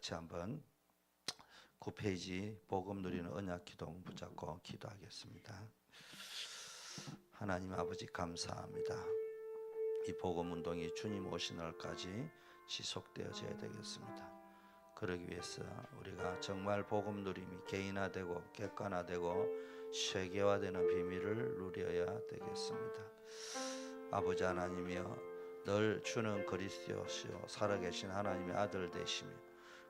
같이 한번 9페이지 복음 누리는 언약 기도 붙잡고 기도하겠습니다. 하나님 아버지 감사합니다. 이 복음 운동이 주님 오신 날까지 지속되어져야 되겠습니다. 그러기 위해서 우리가 정말 복음 누림이 개인화되고 객관화되고 세계화되는 비밀을 누려야 되겠습니다. 아버지 하나님이여, 늘 주는 그리스도시요 살아계신 하나님의 아들 되시며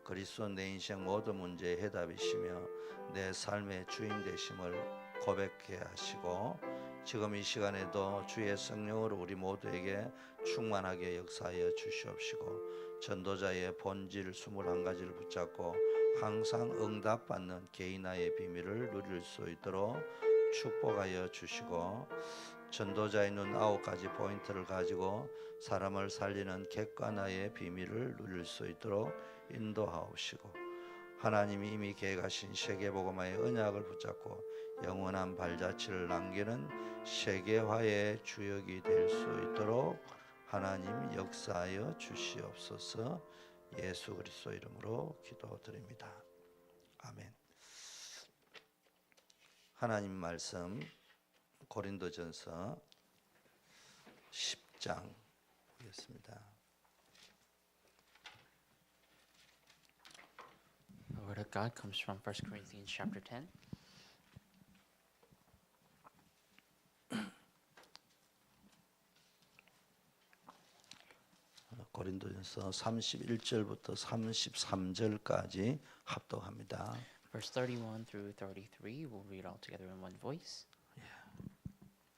그리스도 내 인생 모든 문제의 해답이시며 내 삶의 주인 되심을 고백해 하시고, 지금 이 시간에도 주의 성령으로 우리 모두에게 충만하게 역사하여 주시옵시고, 전도자의 본질 21가지를 붙잡고 항상 응답받는 개인화의 비밀을 누릴 수 있도록 축복하여 주시고, 전도자의 눈 9가지 포인트를 가지고 사람을 살리는 객관화의 비밀을 누릴 수 있도록 인도하옵시고, 하나님이 이미 계획하신 세계복음화의 언약을 붙잡고 영원한 발자취를 남기는 세계화의 주역이 될 수 있도록 하나님 역사하여 주시옵소서. 예수 그리스도 이름으로 기도드립니다. 아멘. 하나님 말씀 고린도전서 10장 보겠습니다. The word of God comes from 1 Corinthians chapter 10. 고린도전서 31절부터 33절까지 합독합니다. Verse 31 through 33, we'll read all together in one voice.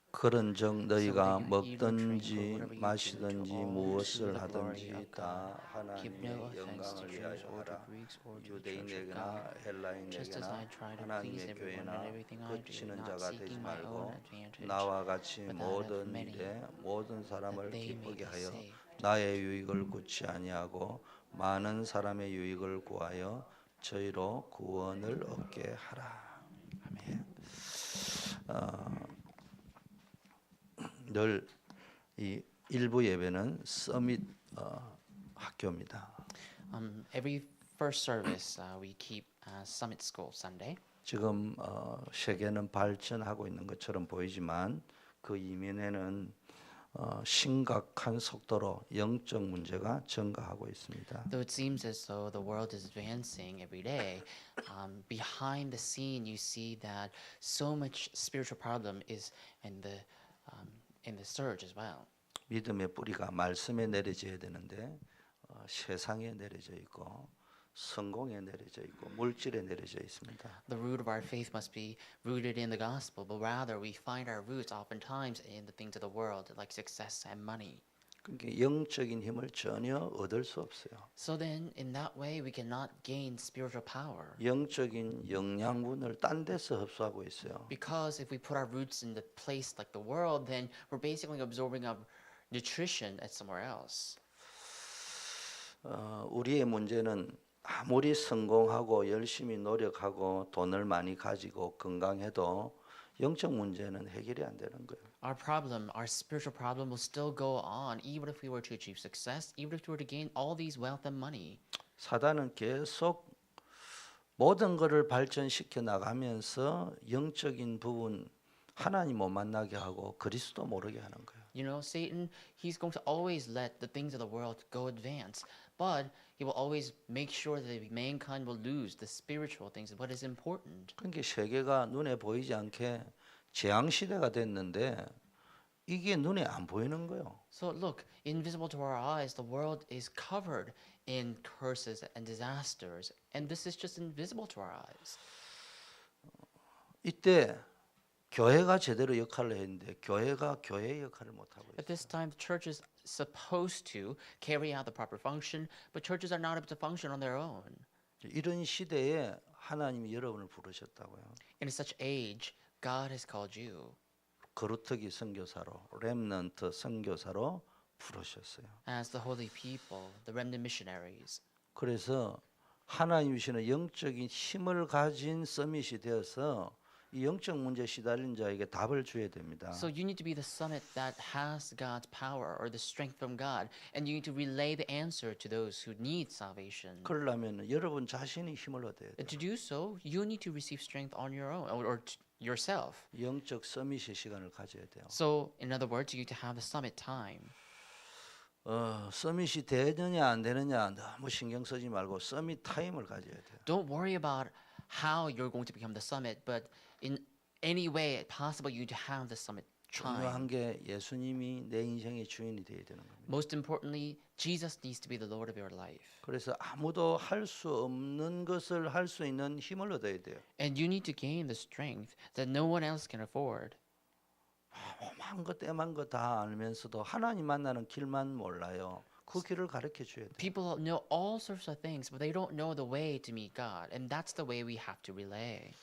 그런즉 너희가 먹든지 마시든지 무엇을 하든지 다 하나님의 영광을 위하여 하라. 유대인에게나 헬라인에게나 하나님의 교회나 그치는 자가 되지 말고 나와 같이 모든 일에 모든 사람을 기쁘게 하여 나의 유익을 구치 아니하고 많은 사람의 유익을 구하여 저희로 구원을 얻게 하라. 아멘. 늘 이 일부 예배는 서밋 학교입니다. Every first service we keep Summit School Sunday. 지금 세계는 발전하고 있는 것처럼 보이지만 그 이면에는 심각한 속도로 영적 문제가 증가하고 있습니다. Though it seems as though the world is advancing every day, behind the scene you see that so much spiritual problem is in the surge as well. 믿음의 뿌리가 말씀에 내려져야 되는데 세상에 내려져 있고 성공에 내려져 있고 물질에 내려져 있습니다. The root of our faith must be rooted in the gospel, but rather we find our roots oftentimes in the things of the world, like success and money. 그러니까 영적인 힘을 전혀 얻을 수 없어요. So then, in that way, we cannot gain spiritual power. 영적인 영양분을 딴 데서 흡수하고 있어요. Because if we put our roots in the place like the world, then we're basically absorbing our nutrition at somewhere else. 우리의 문제는 아무리 성공하고 열심히 노력하고 돈을 많이 가지고 건강해도 영적 문제는 해결이 안 되는 거예요. Our problem, our spiritual problem will still go on even if we were to achieve success, even if we were to gain all these wealth and money. 사단은 계속 모든 것을 발전시켜 나가면서 영적인 부분 하나님 못 만나게 하고 그리스도 모르게 하는 거예요. You know, Satan, he's going to always let the things of the world go advance, but he will always make sure that mankind will lose the spiritual things, what is important. 그러니까 세계가 눈에 보이지 않게 재앙 시대가 됐는데 이게 눈에 안 보이는 거예요. So look, invisible to our eyes, the world is covered in curses and disasters, and this is just invisible to our eyes. 이때 교회가 제대로 역할을 했는데 교회가 교회의 역할을 못 하고 At this 있어요. time, the church is supposed to carry out the proper function, but churches are not able to function on their own. 이런 시대에 하나님이 여러분을 부르셨다고요. In such age, God has called you 거루터기 선교사로, 렘넌트 선교사로 부르셨어요. as the holy people, the remnant missionaries. 그래서 하나님 주시는 영적인 힘을 가진 서밋이 되어서 이 영적 문제에 시달린 자에게 답을 줘야 됩니다. So you need to be the summit that has God's power or the strength from God, and you need to relay the answer to those who need salvation. 그러려면 여러분 자신이 힘을 얻어야 돼요. And to do so, you need to receive strength on your own or yourself. 영적 서밋의 시간을 가져야 돼요. So, in other words, you need to have the summit time. 서밋이 되느냐 안 되느냐 너무 신경 쓰지 말고 서밋 타임을 가져야 돼요. Don't worry about how you're going to become the summit, but in any way possible, you need to have the summit time. 중요한 게 예수님이 내 인생의 주인이 되어야 되는 겁니다. Most importantly, Jesus needs to be the Lord of your life. 그래서 아무도 할 수 없는 것을 할 수 있는 힘을 얻어야 돼요. And you need to gain the strength that no one else can afford. 험한 것 떼만 거 다 알면서도 하나님 만나는 길만 몰라요. 그 길을 가르쳐 줘야 돼요. People know all sorts of things, but they don't know the way to meet God. And that's the way we have to relay.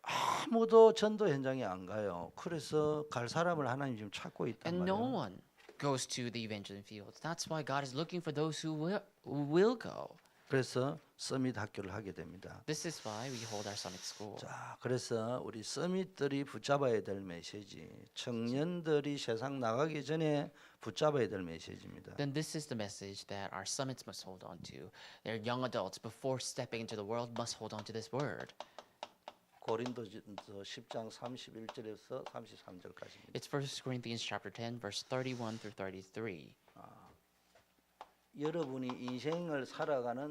아무도 전도 현장에 안 가요. 그래서 갈 사람을 하나님 지금 찾고 있단 And no 말이에요. one goes to the evangelism fields. That's why God is looking for those who will go. 그래서 서밋 학교를 하게 됩니다. This is why we hold our summit school. 자, 그래서 우리 서밋들이 붙잡아야 될 메시지, 청년들이 세상 나가기 전에 붙잡아야 될 메시지입니다. Then this is the message that our summits must hold on to. Their young adults, before stepping into the world, must hold on to this word. 고린도전서 10장 31절에서 33절까지입니다. It's 1 Corinthians chapter 10, verse 31 through 33. 여러분이 인생을 살아가는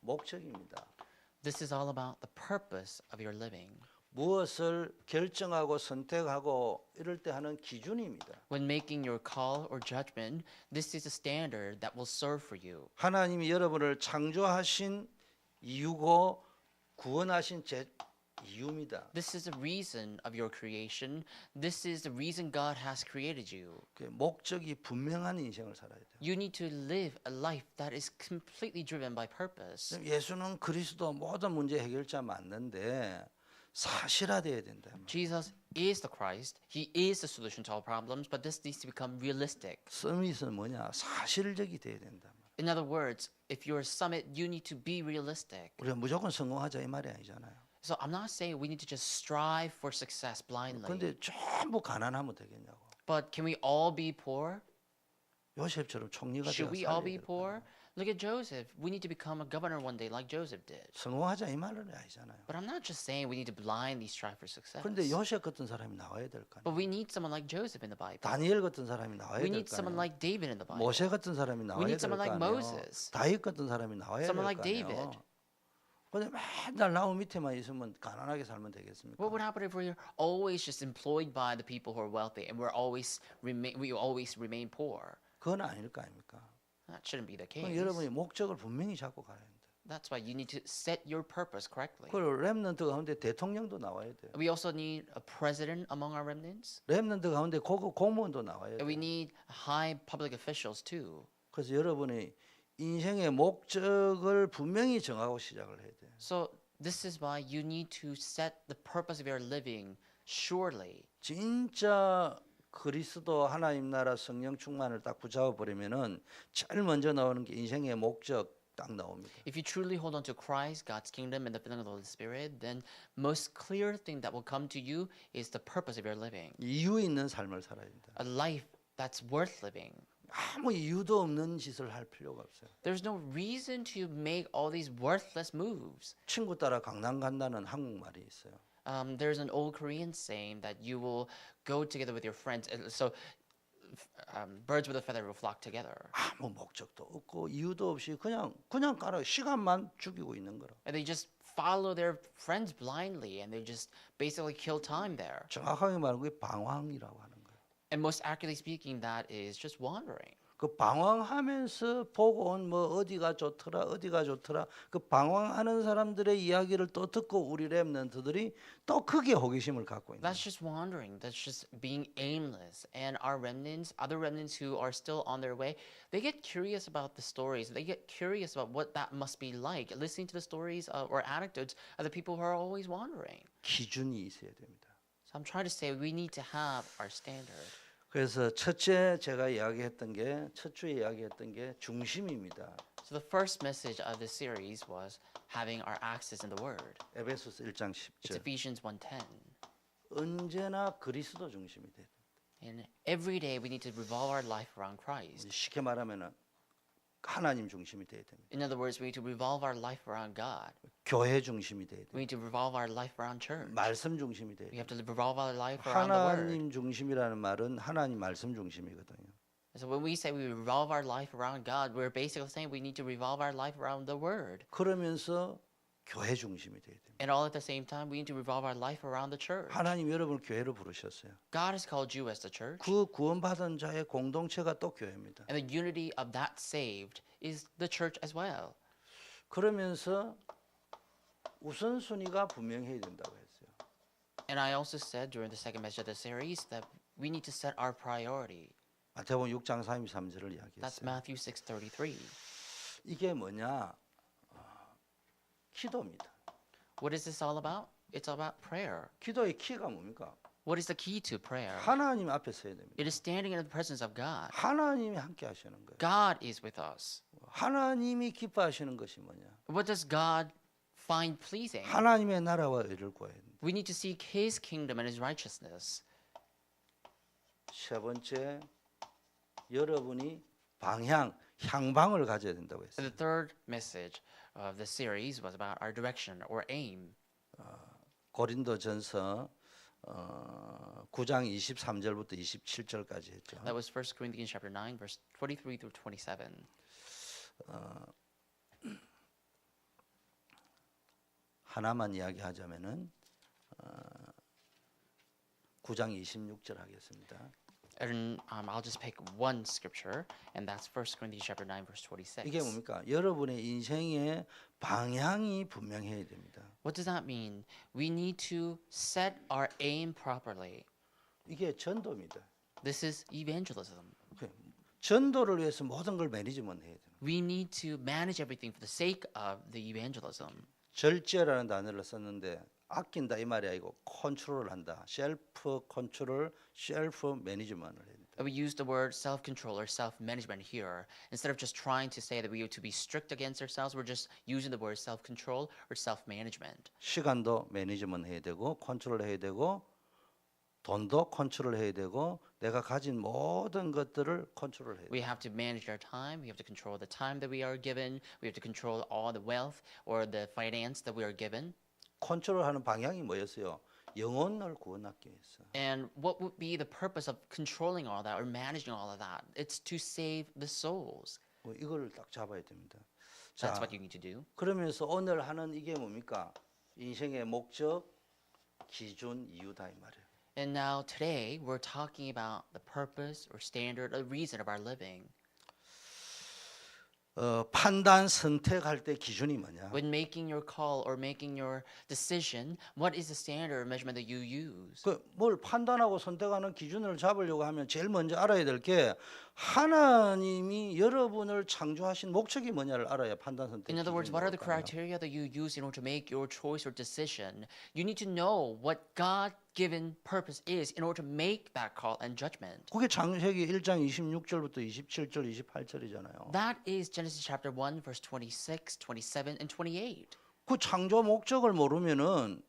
목적입니다. This is all about the purpose of your living. 무엇을 결정하고 선택하고 이럴 때 하는 기준입니다. When making your call or judgment, this is a standard that will serve for you. 하나님이 여러분을 창조하신 이유고 구원하신 제 이유입니다. This is the reason of your creation. This is the reason God has created you. 그 목적이 분명한 인생을 살아야 돼요. You need to live a life that is completely driven by purpose. 예수는 그리스도 모든 문제 해결자 맞는데 사실화돼야 된다. Jesus is the Christ. He is the solution to all problems, but this needs to become realistic. 서밋은 뭐냐? 사실적이 돼야 된다. In other words, if you're a summit, you need to be realistic. 우리가 무조건 성공하자 이 말이 아니잖아요. So I'm not saying we need to just strive for success blindly. 근데 전부 가난하면 되겠냐고. But can we all be poor? 요셉처럼 총리가 Should 되어 we all 살아야 be 될 poor? 거예요. Look at Joseph. We need to become a governor one day like Joseph did. 성공하자 이 말은 아니잖아요. But I'm not just saying we need to blindly strive for success. 근데 요셉 같은 사람이 나와야 될 거 아니에요. But we need someone like Joseph in the Bible. 다니엘 같은 사람이 나와야 We 될 need 거 someone 아니에요. like David in the Bible. 모세 같은 사람이 나와야 need 될 거 someone like 아니에요. Moses. 다윗 같은 사람이 나와야 될 거 Someone like 아니에요. David. 근데 맨날 나무 밑에만 있으면 가난하게 살면 되겠습니까? What would happen if we're always just employed by the people who are wealthy and we always remain poor? 그건 아닐 거 아닙니까? That shouldn't be the 그럼 case. 여러분이 목적을 분명히 잡고 가야 된다. That's why you need to set your purpose correctly. 그리고 렘넌트 가운데 대통령도 나와야 돼요. We also need a president among our remnants. 렘넌트 가운데 고급 공무원도 나와야 And we 돼요. need high public officials too. 그래서 여러분이 인생의 목적을 분명히 정하고 시작을 해야 돼요. So this is why you need to set the purpose of your living surely. 진짜 그리스도 하나님 나라 성령 충만을 딱 붙잡아 버리면은 제일 먼저 나오는 게 인생의 목적 딱 나옵니다. If you truly hold on to Christ, God's kingdom, and the filling of the Holy Spirit, then most clear thing that will come to you is the purpose of your living. 이유 있는 삶을 살아야 된다. A life that's worth living. 아무 이유도 없는 짓을 할 필요가 없어요. There's no reason to make all these worthless moves. 친구 따라 강남 간다는 한국말이 있어요. There's an old Korean saying that you will go together with your friends. So birds with a feather will flock together. 아무 목적도 없고 이유도 없이 그냥 가라 시간만 죽이고 있는 거라. And they just follow their friends blindly and they just basically kill time there. 정확하게 말하면 그게 방황이라고 하는 거예요. And most accurately speaking, that is just wandering. 그 방황하면서 보고 온 뭐 어디가 좋더라 그 방황하는 사람들의 이야기를 또 듣고 우리 렘넌트들이 또 크게 호기심을 갖고 있는 That's just wandering. That's just being aimless. And our remnants, other remnants who are still on their way, they get curious about the stories. They get curious about what that must be like, listening to the stories or anecdotes of the people who are always wandering. 기준이 있어야 됩니다. So I'm trying to say we need to have our standard. 그래서 첫째 제가 이야기했던 게 첫 주에 이야기했던 게 중심입니다. So the first message of this series was having our axis in the Word. 에베소서 1장 It's 10절. Ephesians 1:10. 언제나 그리스도 중심이 돼요. And every day we need to revolve our life around Christ. 쉽게 말하면은 하나님 중심이 돼야 됩니다. In other words, we need to revolve our life around God. 교회 중심이 돼야 We 돼요. need to revolve our life around church. 말씀 중심이 돼야 We 돼요. have to revolve our life around the Word. 하나님 중심이라는 말은 하나님 말씀 중심이거든요. So when we say we revolve our life around God, we're basically saying we need to revolve our life around the Word. 그러면서 교회 중심이 돼야 됩니다. And all at the same time, we need to revolve our life around the church. 하나님 여러분을 교회로 부르셨어요. God has called you as the church. 그 구원받은 자의 공동체가 또 교회입니다. And the unity of that saved is the church as well. 그러면서 우선순위가 분명해야 된다고 했어요. And I also said during the second message of the series that we need to set our priority. 마태복음 6장 33절을 That's 이야기했어요. Matthew 6:33. 이게 뭐냐? 기도입니다. What is this all about? It's about prayer. 기도의 키가 뭡니까? What is the key to prayer? 하나님 앞에 서야 됩니다. It is standing in the presence of God. 하나님이 함께 하시는 거예요. God is with us. 하나님이 기뻐하시는 것이 뭐냐? What does God find pleasing? 하나님의 나라와 의를 구해야 됩니다. We need to seek His kingdom and His righteousness. 세 번째, 여러분이 향방을 가져야 된다고 And 했어요. the third message of the series was about our direction or aim. 고린도전서 9장 23절부터 27절까지 했죠. That was 1 Corinthians chapter 9, verse 23 through 27. 하나만 이야기하자면은 9장 26절 하겠습니다. And I'll just pick one scripture, and that's 1 Corinthians chapter 9, verse 26. 이게 뭡니까? 여러분의 인생의 방향이 분명해야 됩니다. What does that mean? We need to set our aim properly. 이게 전도입니다. This is evangelism. 전도를 위해서 모든 걸 매니지먼트 해야 됩니다. We need to manage everything for the sake of the evangelism. 절제라는 단어를 썼는데 아낀다 이 말이 아니고 컨트롤을 한다. 셀프 컨트롤, 셀프 매니지먼트를 해야 됩니다. We use the word self-control or self-management here. Instead of just trying to say that we have to be strict against ourselves, we're just using the word self-control or self-management. 시간도 매니지먼트 해야 되고 컨트롤 해야 되고 돈도 컨트롤 해야 되고 내가 가진 모든 것들을 컨트롤 해야 돼요. We have to manage our time. We have to control the time that we are given. We have to control all the wealth or the finance that we are given. 컨트롤하는 방향이 뭐였어요? 영혼을 구원하기 위해서. And what would be the purpose of controlling all that or managing all of that? It's to save the souls. 이걸 딱 잡아야 됩니다. That's 자, what you need to do. 그러면서 오늘 하는 이게 뭡니까? 인생의 목적, 기준, 이유다 이 말이에요. And now today we're talking about the purpose or standard or reason of our living. 판단, 선택할 때 기준이 뭐냐? When making your call or making your decision, what is the standard or measurement that you use? 뭘 판단하고 선택하는 기준을 잡으려고 하면 제일 먼저 알아야 될 게 하나님이 여러분을 창조하신 목적이 뭐냐를 알아야 판단, 선택. In other words, what are the 기준이 나올 거 아니에요. criteria that you use in order to make your choice or decision? You need to know what God-given purpose is in order to make that call and judgment. 그게 창세기 1장 26절부터 27절, 28절이잖아요. That is Genesis chapter 1, verse 26, 27, and 28. 그 창조 목적을 모르면은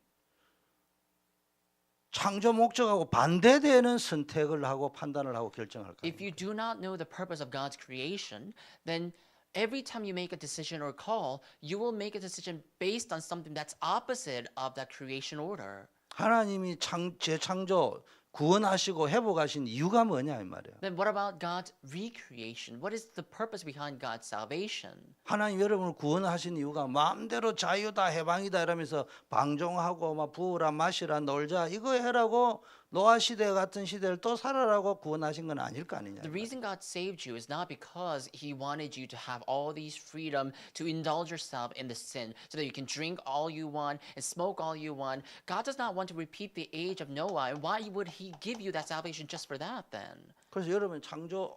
창조 목적하고 반대되는 선택을 하고 판단을 하고 결정할 거예요. If you do not know the purpose of God's creation, then every time you make a decision or call, you will make a decision based on something that's opposite of that creation order. 하나님이 재창조 구원하시고 회복하신 이유가 뭐냐 이 말이에요. Then what about God's recreation? What is the purpose behind God's salvation? 하나님 여러분을 구원하신 이유가 마음대로 자유다 해방이다 이러면서 방종하고 막 부으라 마시라 놀자 이거 해라고 노아 시대 같은 시대를 또 살아라고 구원하신 건 아닐 거 아니냐. The reason God saved you is not because He wanted you to have all these freedom to indulge yourself in the sin so that you can drink all you want and smoke all you want. God does not want to repeat the age of Noah. And why would He give you that salvation just for that then? 그래서 여러분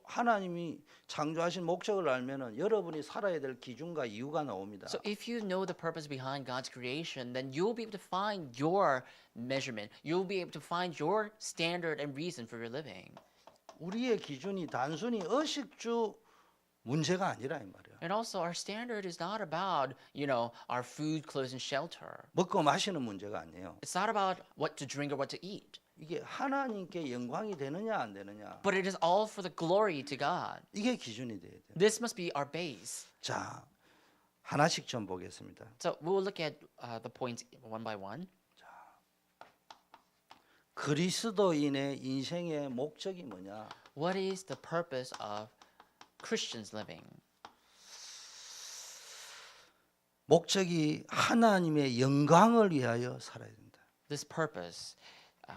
하나님이 창조하신 목적을 알면은 여러분이 살아야 될 기준과 이유가 나옵니다. So if you know the purpose behind God's creation, then you'll be able to find your measurement. You'll be able to find your standard and reason for your living. 우리의 기준이 단순히 의식주 문제가 아니라 이 말이야. And also, our standard is not about, our food, clothes, and shelter. 먹고 마시는 문제가 아니에요. It's not about what to drink or what to eat. 이게 하나님께 영광이 되느냐 안 되느냐. But it is all for the glory to God. 이게 기준이 돼야 돼요. This must be our base. 자, 하나씩 좀 보겠습니다. So we'll look at the points one by one. 그리스도인의 인생의 목적이 뭐냐? What is the purpose of Christians living? 목적이 하나님의 영광을 위하여 살아야 된다. This purpose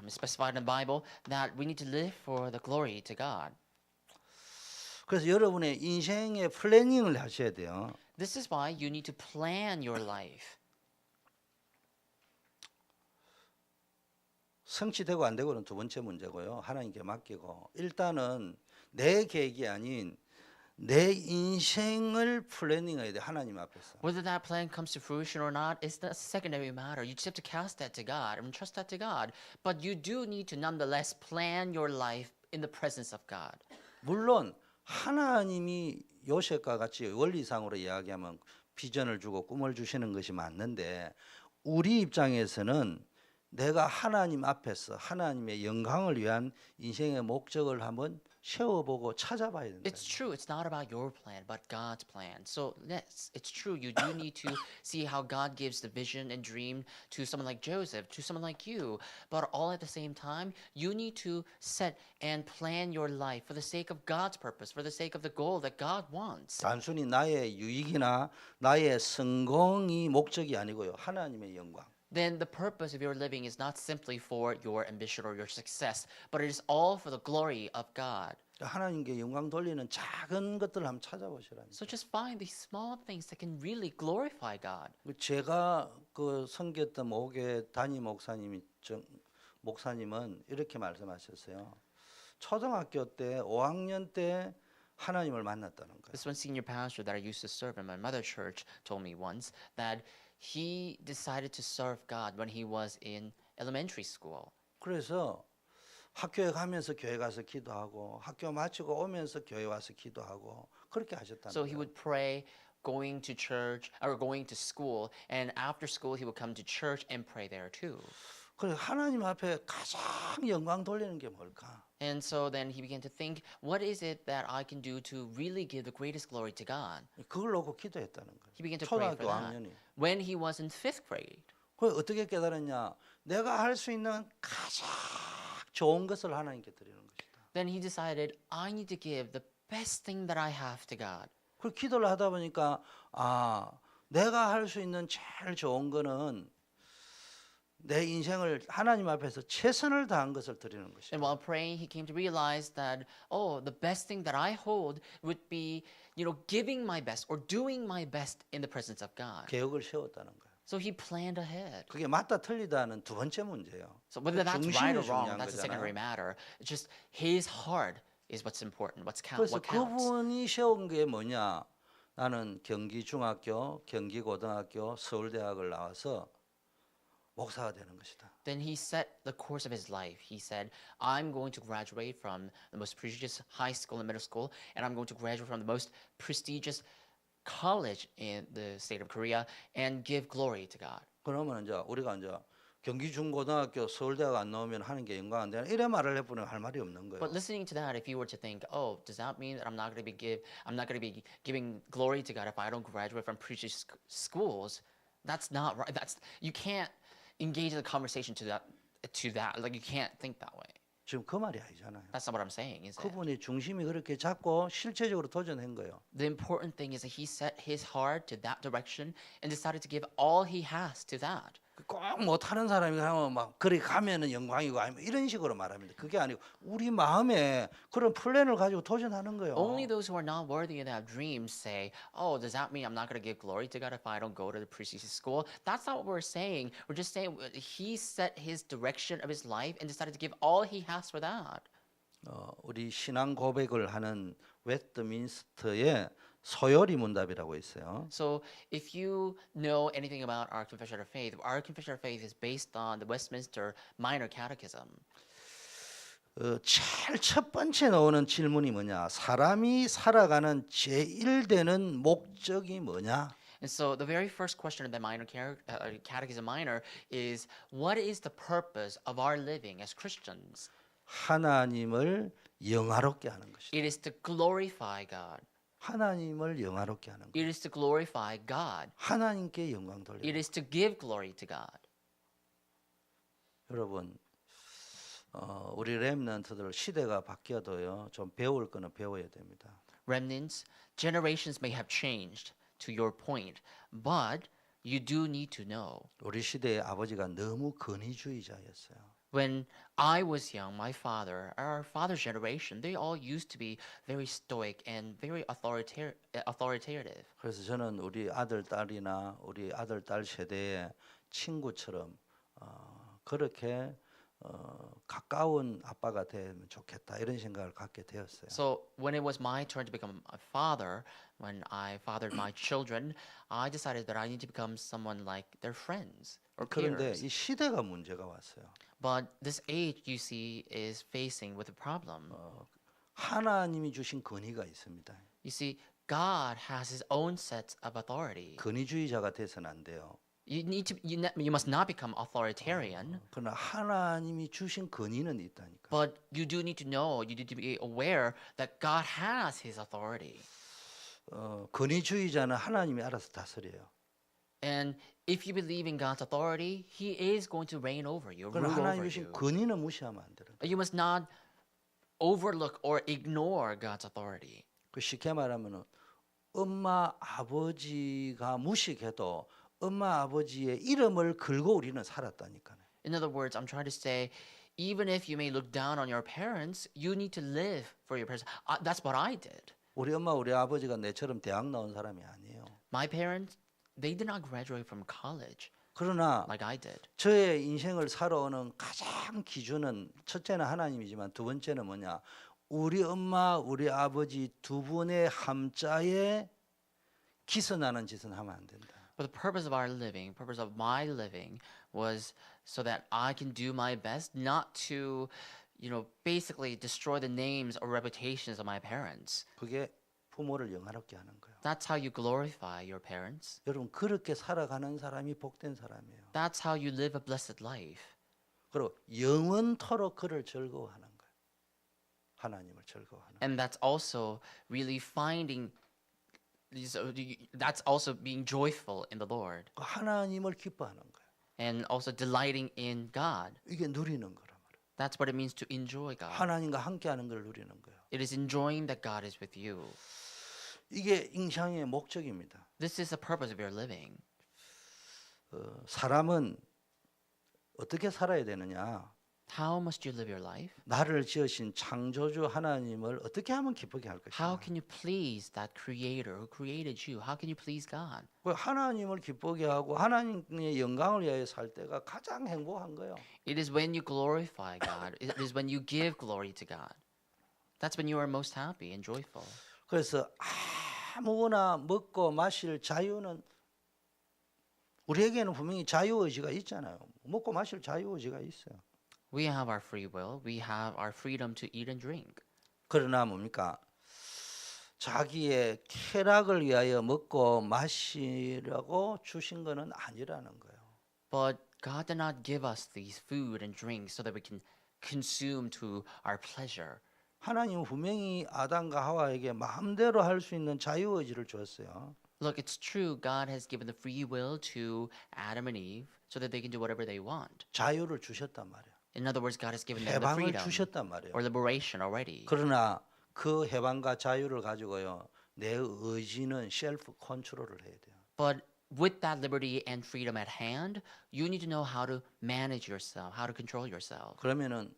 is specified in the Bible that we need to live for the glory to God. 그래서 여러분의 인생의 플래닝을 하셔야 돼요. This is why you need to plan your life. 성취되고 안 되고는 두 번째 문제고요. 하나님께 맡기고 일단은 내 계획이 아닌 내 인생을 플래닝해야 돼. 하나님 앞에서. Whether that plan comes to fruition or not is the secondary matter. You just have to cast that to God and trust that to God. But you do need to nonetheless plan your life in the presence of God. 물론 하나님이 요셉과 같이 원리상으로 이야기하면 비전을 주고 꿈을 주시는 것이 맞는데 우리 입장에서는 내가 하나님 앞에서 하나님의 영광을 위한 인생의 목적을 한번 세워보고 찾아봐야 된다. It's true. It's not about your plan, but God's plan. So yes, it's true. You do need to see how God gives the vision and dream to someone like Joseph, to someone like you. But all at the same time, you need to set and plan your life for the sake of God's purpose, for the sake of the goal that God wants. 단순히 나의 유익이나 나의 성공이 목적이 아니고요. 하나님의 영광. Then the purpose of your living is not simply for your ambition or your success, but it is all for the glory of God. 하나님께 영광 돌리는 작은 것들을 한번 찾아보시라니까. So just find these small things that can really glorify God. 제가 그 섬겼던 목회 담임 목사님은 이렇게 말씀하셨어요. 초등학교 때 5학년 때 하나님을 만났다는 거예요. This one senior pastor that I used to serve in my mother church told me once that he decided to serve God when he was in elementary school. 그래서 학교에 가면서 교회 가서 기도하고 학교 마치고 오면서 교회 와서 기도하고 그렇게 하셨다는 So he 거예요. would pray going to church or going to school, and after school he would come to church and pray there too. 그래서 하나님 앞에 가장 영광 돌리는 게 뭘까? And so then he began to think, what is it that I can do to really give the greatest glory to God? 그걸 놓고 기도했다는 거예요. He began to pray for 초등학교 that. 5학년이. When he was in 5th grade. 그 어떻게 깨달았냐? 내가 할 수 있는 가장 좋은 것을 하나님께 드리는 것이다. Then he decided, I need to give the best thing that I have to God. 그 기도를 하다 보니까 내가 할 수 있는 제일 좋은 거는 내 인생을 하나님 앞에서 최선을 다한 것을 드리는 것이다. And while praying, he came to realize that, the best thing that I hold would be, giving my best or doing my best in the presence of God. 계획을 세웠다는 거예요. So he planned ahead. 그게 맞다 틀리다는 두 번째 문제예요. So whether that's 중심이 right or wrong, 중요한 that's a 거잖아요. secondary matter. It's just his heart is what's important, 그래서 what counts. 그분이 세운 게 뭐냐? 나는 경기중학교, 경기고등학교, 서울대학을 나와서 목사가 되는 것이다. Then he set the course of his life. He said, I'm going to graduate from the most prestigious high school and middle school, and I'm going to graduate from the most prestigious college in the state of Korea and give glory to God. 그러면 이제 우리가 이제 경기중고등학교, 서울대학 안 나오면 하는 게 영광 안 되나 이래 말을 해보면 할 말이 없는 거예요. But listening to that, if you were to think, does that mean that I'm not going to be giving glory to God if I don't graduate from prestigious schools? That's not right. You can't engage in the conversation to that. Like, you can't think that way. 지금 그 말이 아니잖아요. That's not what I'm saying, is it? 그분이 중심이 그렇게 잡고 실제적으로 도전한 거예요. The important thing is that he set his heart to that direction and decided to give all he has to that. 꼭 못하는 사람이 하면 막 그리 가면은 영광이고 아니면 이런 식으로 말합니다. 그게 아니고 우리 마음에 그런 플랜을 가지고 도전하는 거예요. Only those who are not worthy of that dream say, does that mean I'm not going to give glory to God if I don't go to the prestigious school? That's not what we're saying. We're just saying he set his direction of his life and decided to give all he has for that. 우리 신앙 고백을 하는 웨스트민스터의 소요리 문답이라고 있어요. So if you know anything about our confession of faith is based on the Westminster Minor Catechism. 제일 첫 번째 나오는 질문이 뭐냐? 사람이 살아가는 제1되는 목적이 뭐냐? And so the very first question in the Catechism Minor is, what is the purpose of our living as Christians? 하나님을 영화롭게 하는 것이다. It is to glorify God. 하나님을 영화롭게 하는 것. It is to glorify God. 하나님께 영광 It 돌리는 것. is to give glory to God. 여러분, 우리 렘넌트들 시대가 바뀌어도요, 좀 배울 거는 배워야 됩니다. Remnants, generations may have changed to your point, but you do need to know. 우리 시대의 아버지가 너무 권위주의자였어요. When I was young, my father, our father's generation, they all used to be very stoic and very authoritative. 그래서 저는 우리 아들 딸이나 우리 아들 딸 세대의 친구처럼 그렇게 가까운 아빠가 되면 좋겠다 이런 생각을 갖게 되었어요. So when it was my turn to become a father, when I fathered my children, I decided that I need to become someone like their friends or 그런데 peers. 이 시대가 문제가 왔어요. But this age, you see, is facing with a problem. 하나님이 주신 권위가 있습니다. You see, God has His own set of authority. 권위주의자가 돼서는 안 돼요. You must not become authoritarian, 그러나 하나님이 주신 권위는 있다니까. but you do need to know, you need to be aware that God has His authority. 권위주의자는 하나님이 알아서 다스려요. And if you believe in God's authority, He is going to reign over you, 그러나 rule 하나님 over 주신 you. 권위는 무시하면 안 돼요. You must not overlook or ignore God's authority. 그 쉽게 말하면은 엄마 아버지가 무식해도 엄마 아버지의 이름을 걸고 우리는 살았다니까요. In other words, I'm trying to say, even if you may look down on your parents, you need to live for your parents. That's what I did. 우리 엄마 우리 아버지가 내처럼 대학 나온 사람이 아니에요. My parents, they did not graduate from college 그러나 like I did. 저의 인생을 살아오는 가장 기준은 첫째는 하나님이지만 두 번째는 뭐냐? 우리 엄마 우리 아버지 두 분의 함자에 기선하는 짓은 하면 안 된다. But the purpose of our living, purpose of my living, was so that I can do my best not to, basically destroy the names or reputations of my parents. 그게 부모를 영화롭게 하는 거예요. That's how you glorify your parents. 여러분 그렇게 살아가는 사람이 복된 사람이에요. That's how you live a blessed life. 그리고 영원토록 그를 즐거워하는 거예요. 하나님을 즐거워하는. And that's also really that's also being joyful in the Lord 그 하나님을 기뻐하는 거예요. and also delighting in God. 이게 누리는 거란 말이에요. That's what it means to enjoy God. 하나님과 함께하는 걸 누리는 거예요. It is enjoying that God is with you. 이게 인생의 목적입니다. This is the purpose of your living. 사람은 어떻게 살아야 되느냐? How must you live your life? 나를 지으신 창조주 하나님을 어떻게 하면 기쁘게 할 How 것이냐? can you please that creator who created you? How can you please God? 그 하나님을 기쁘게 하고 하나님의 영광을 위하여 살 때가 가장 행복한 거예요. It is when you glorify God. It is when you give glory to God. That's when you are most happy and joyful. 그래서 아무거나 먹고 마실 자유는 우리에게는 분명히 자유의지가 있잖아요. 먹고 마실 자유의지가 있어요. We have our free will. We have our freedom to eat and drink. 그러나 뭡니까? 자기의 쾌락을 위하여 먹고 마시려고 주신 것은 아니라는 거예요. But God did not give us these food and drinks so that we can consume to our pleasure. 하나님은 분명히 아담과 하와에게 마음대로 할 수 있는 자유의지를 주었어요. Look, it's true. God has given the free will to Adam and Eve so that they can do whatever they want. 자유를 주셨단 말이에요. In other words, God has given them the 해방을 freedom 주셨단 말이에요. or liberation already. 그러나 그 해방과 자유를 가지고요. 내 의지는 셀프 컨트롤을 해야 돼요. But with that liberty and freedom at hand, you need to know how to manage yourself, how to control yourself. 그러면은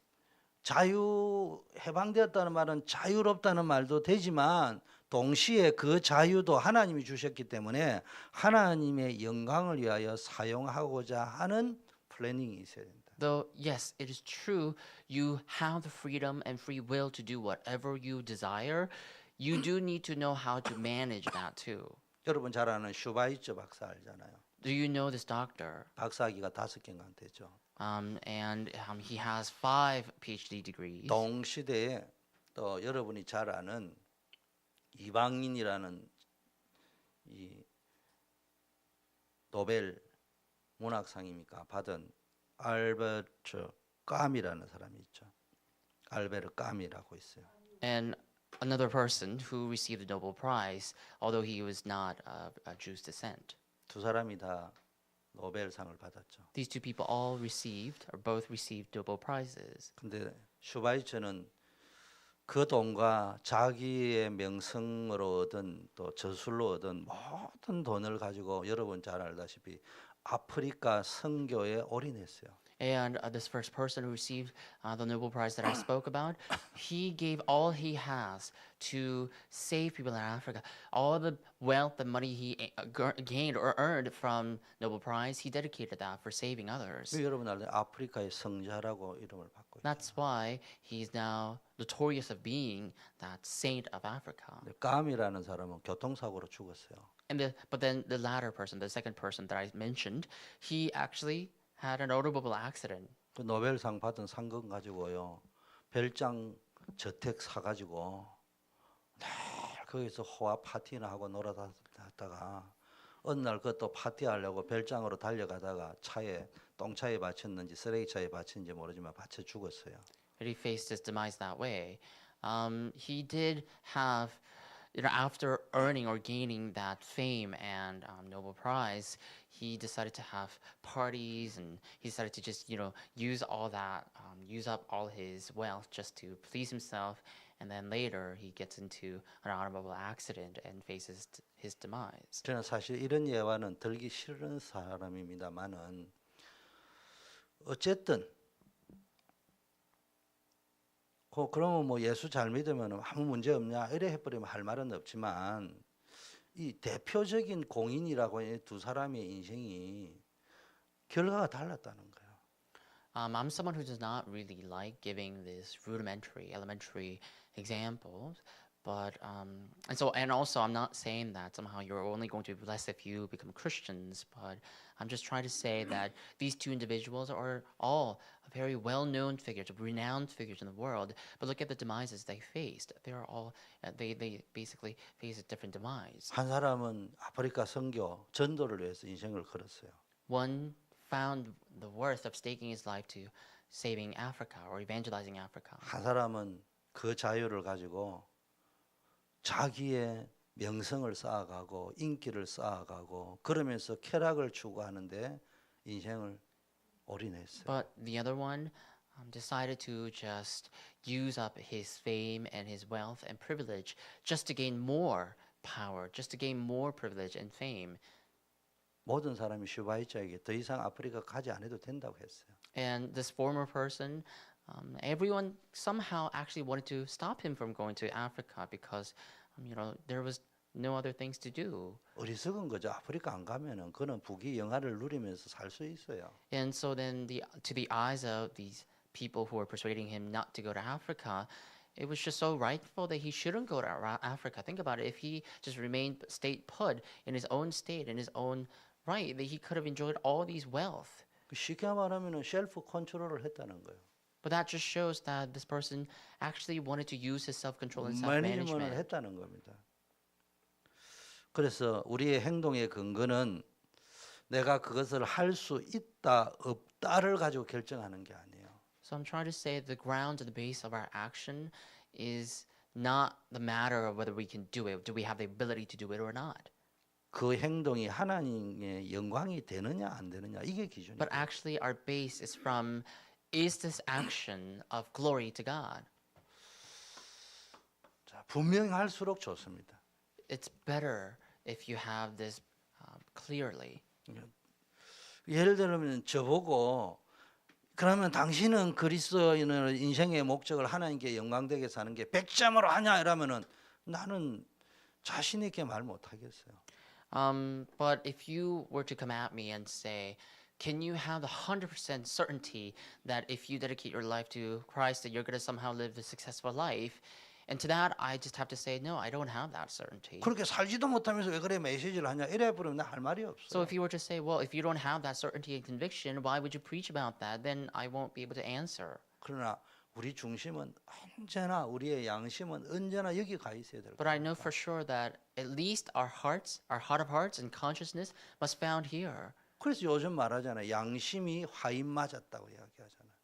자유 해방되었다는 말은 자유롭다는 말도 되지만 동시에 그 자유도 하나님이 주셨기 때문에 하나님의 영광을 위하여 사용하고자 하는 플래닝이 있어야 된다. Though, yes, it is true, you have the freedom and free will to do whatever you desire, you do need to know how to manage that too. 여러분 잘 아는 슈바이처 박사 알잖아요. Do you know this doctor? 박사학위가 5개가 되죠. He has 5 PhD degrees. 동시대에 또 여러분이 잘 아는 이방인이라는 이 노벨 문학상입니까 받은 알베르트 까미라는 사람이 있죠. 알베르 까미라고 있어요. And another person who received the Nobel Prize, although he was not a Jewish descent. 두 사람이 다 노벨상을 받았죠. These two people all received, or both received Nobel Prizes. 근데 슈바이처는 그 돈과 자기의 명성으로 얻은 또 저술로 얻은 모든 돈을 가지고 여러분 잘 알다시피 아프리카 선교에 올인했어요. And this first person who received the Nobel Prize that I spoke about, he gave all he has to save people in Africa. All the wealth, the money he gained or earned from Nobel Prize, he dedicated that for saving others. 여러분 알죠? 아프리카의 성자라고 이름을 받고 있어요. That's why he's now notorious of being that saint of Africa. 까미라는 사람은 교통사고로 죽었어요. But then the latter person, the second person that I mentioned, he actually had an automobile accident. 그 노벨상 받은 상금 가지고요. 별장 저택 사가지고 늘 거기서 호화 파티나 하고 놀아다가 어느 날 그것도 파티하려고 별장으로 달려가다가 차에 똥차에 받쳤는지 쓰레기차에 받쳤는지 모르지만 받쳐 죽었어요. But he faced his demise that way. He did have, after earning or gaining that fame and Nobel Prize, he decided to have parties and he decided to just, use all that, use up all his wealth just to please himself. And then later he gets into an automobile accident and faces his demise. 저는 사실 이런 예화는 들기 싫은 사람입니다만은 어쨌든 그러면 뭐 예수 잘 믿으면 아무 문제 없냐 이래 해버리면 할 말은 없지만 이 대표적인 공인이라고 이 두 사람의 인생이 결과가 달랐다는 거예요. I'm someone who does not really like giving this elementary examples, but and also I'm not saying that somehow you're only going to be blessed if you become Christians, but I'm just trying to say that these two individuals are all very well-known figures, renowned figures in the world. But look at the demises they faced. They're all they basically face a different demise. 한 사람은 아프리카 선교 전도를 위해서 인생을 걸었어요. One found the worth of staking his life to saving Africa or evangelizing Africa. 한 사람은 그 자유를 가지고 자기의 명성을 쌓아가고 인기를 쌓아가고 그러면서 쾌락을 추구하는데 인생을 올인했어요. But the other one decided to just use up his fame and his wealth and privilege just to gain more power, just to gain more privilege and fame. 모든 사람이 슈바이처에게 더 이상 아프리카 가지 않아도 된다고 했어요. And this former person, everyone somehow actually wanted to stop him from going to Africa because, there was no other things to do. 어리석은 거죠. 아프리카 안 가면은 그는 부귀 영화를 누리면서 살 수 있어요. And so then to the eyes of these people who were persuading him not to go to Africa, it was just so rightful that he shouldn't go to Africa. Think about it. If he just remained stayed put in his own state, in his own right, that he could have enjoyed all these wealth. 쉽게 말하면은 셀프 컨트롤을 했다는 거예요. But that just shows that this person actually wanted to use his self-control and 매니지먼트를 self-management. 했다는 겁니다. 그래서 우리의 행동의 근거는 내가 그것을 할 수 있다 없다를 가지고 결정하는 게 아니에요. So I'm trying to say the ground and the base of our action is not the matter of whether we can do it. Do we have the ability to do it or not? 그 행동이 하나님의 영광이 되느냐 안 되느냐 이게 기준이에요. But actually our base is from, is this action of glory to God? 자, 분명할수록 좋습니다. It's better if you have this clearly. 예를 들면 저보고 그러면 당신은 그리스도인의 인생의 목적을 하나님께 영광되게 사는 게 100점으로 하냐 이러면은 나는 자신 있게 말 못 하겠어요. But if you were to come at me and say, can you have the 100% certainty that if you dedicate your life to Christ that you're going to somehow live a successful life? And to that, I just have to say, no, I don't have that certainty. 그렇게 살지도 못하면서 왜 그래 메시지를 하냐 이래 버리면 나 할 말이 So 없어요. if you were to say, well, if you don't have that certainty and conviction, why would you preach about that? Then I won't be able to answer. 그러나 우리 중심은 언제나 우리의 양심은 언제나 여기 가 있어야 될 But I 거예요. know for sure that at least our hearts, our heart of hearts and consciousness must found here. 그래서 요즘 말하잖아요. 양심이 화인 맞았다고 이야기하잖아요.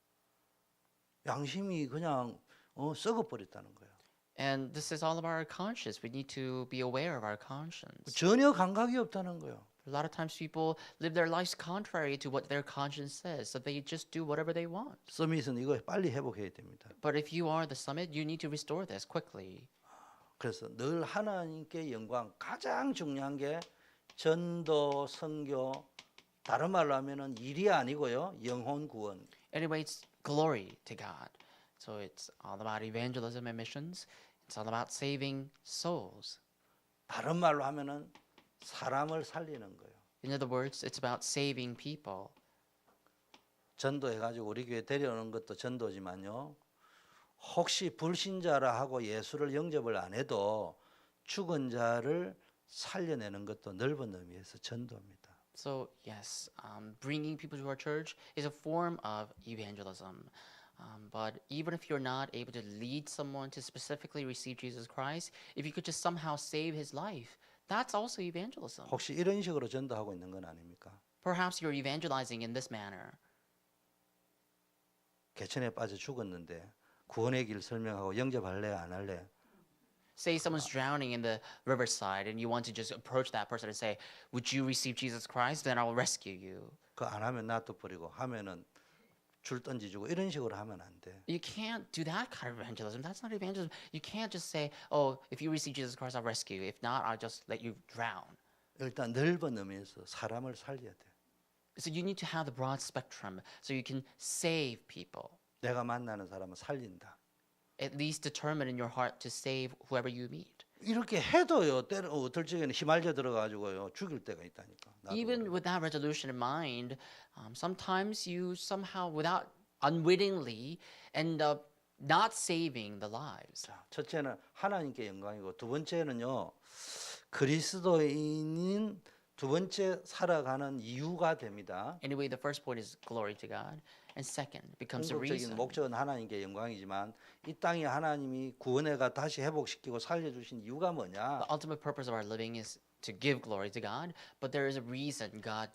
양심이 그냥 썩어 버렸다는 거예요. And this is all about our conscience. We need to be aware of our conscience. 전혀 감각이 없다는 거예요. A lot of times people live their lives contrary to what their conscience says, so they just do whatever they want. 서밋은 이거 빨리 회복해야 됩니다. But if you are the summit, you need to restore this quickly. 그래서 늘 하나님께 영광 가장 중요한 게 전도, 선교 다른 말로 하면은 일이 아니고요. 영혼 구원. Anyway, it's glory to God. So it's all about evangelism and missions. It's all about saving souls. 다른 말로 하면은 사람을 살리는 거예요. In other words, it's about saving people. 전도해 가지고 우리 교회 데려오는 것도 전도지만요. 혹시 불신자라 하고 예수를 영접을 안 해도 죽은 자를 살려내는 것도 넓은 의미에서 전도입니다. So yes, bringing people to our church is a form of evangelism. But even if you're not able to lead someone to specifically receive Jesus Christ, if you could just somehow save his life, that's also evangelism. 혹시 이런 식으로 전도하고 있는 건 아닙니까? Perhaps you're evangelizing in this manner. 개천에 빠져 죽었는데 구원의 길 설명하고 영접할래 안 할래? Say someone's drowning in the riverside and you want to just approach that person and say, would you receive Jesus Christ? Then I will rescue you. 그 안 하면 놔둬버리고 하면은 줄 던지주고 이런 식으로 하면 안 돼. You can't do that kind of evangelism. That's not evangelism. You can't just say, oh, if you receive Jesus Christ, I'll rescue you. If not, I'll just let you drown. 일단 넓은 의미에서 사람을 살려야 돼. So you need to have the broad spectrum so you can save people. 내가 만나는 사람은 살린다. At least determine in your heart to save whoever you meet. 이렇게 해도요. 때로 어떨 적에는 휘말려 들어가지고요. 죽일 때가 있다니까. 나도 Even 그래요. with that resolution in mind, sometimes you somehow, without unwittingly, end up not saving the lives. 자, 첫째는 하나님께 영광이고 두 번째는요. 그리스도인인 두 번째 살아가는 이유가 됩니다. Anyway, the first point is glory to God. And second, becomes the 궁극적인 reason. 목적은 하나님께 영광이지만 이 땅에 하나님이 구원해가 다시 회복시키고 살려주신 이유가 뭐냐? The ultimate purpose of our living is to give glory to God, but there is a reason God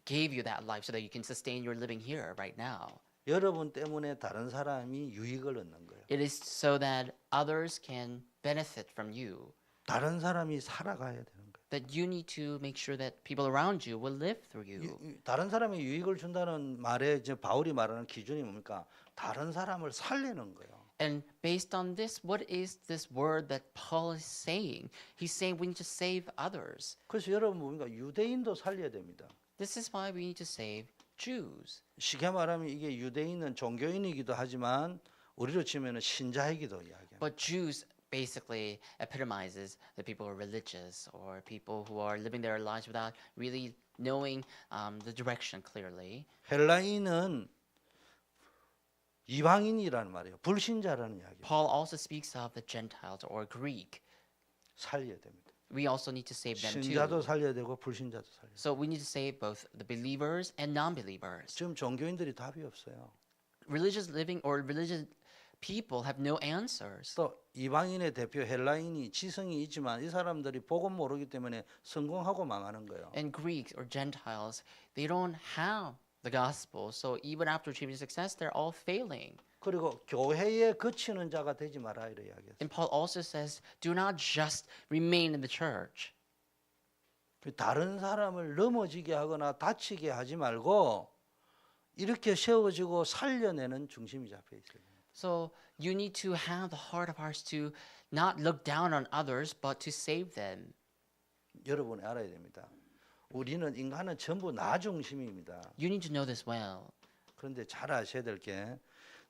gave you that life so that you can sustain your living here right now. 여러분 때문에 다른 사람이 유익을 얻는 거예요. It is so that others can benefit from you. 다른 사람이 살아가야 되는 거예요. That you need to make sure that people around you will live through you. 다른 사람이 유익을 준다는 말에 이제 바울이 말하는 기준이 뭡니까? 다른 사람을 살리는 거예요. And based on this, what is this word that Paul is saying? He's saying we need to save others. 그래서 여러분 뭡니까? 유대인도 살려야 됩니다. This is why we need to save Jews. 쉽게 말하면 이게 유대인은 종교인이기도 하지만 우리로 치면은 신자이기도 이야기합니다. But Jews basically epitomizes the people who are religious or people who are living their lives without really knowing the direction clearly. 헬라인은 이방인이라는 말이에요. 불신자라는 이야기예요. Paul also speaks of the Gentiles or Greek. 살려야 됩니다. We also need to save them 신자도 too. 살려야 되고 불신자도 살려야 돼요. So we need to save both the believers and non-believers. 지금 종교인들이 답이 없어요. Religious living or religious people have no answers. 또 이방인의 대표 헬라인이 지성이 있지만 이 사람들이 복음 모르기 때문에 성공하고 망하는 거예요. And Greeks or Gentiles, they don't have the gospel. So even after achieving success, they're all failing. 그리고 교회에 그치는 자가 되지 마라 이래 이야기했어요. And Paul also says, do not just remain in the church. 다른 사람을 넘어지게 하거나 다치게 하지 말고 이렇게 세워지고 살려내는 중심이 잡혀 있어요. So you need to have the heart of hearts to not look down on others, but to save them. 여러분이 알아야 됩니다. 우리는 인간은 전부 나 중심입니다. You need to know this well. 그런데 잘 아셔야 될 게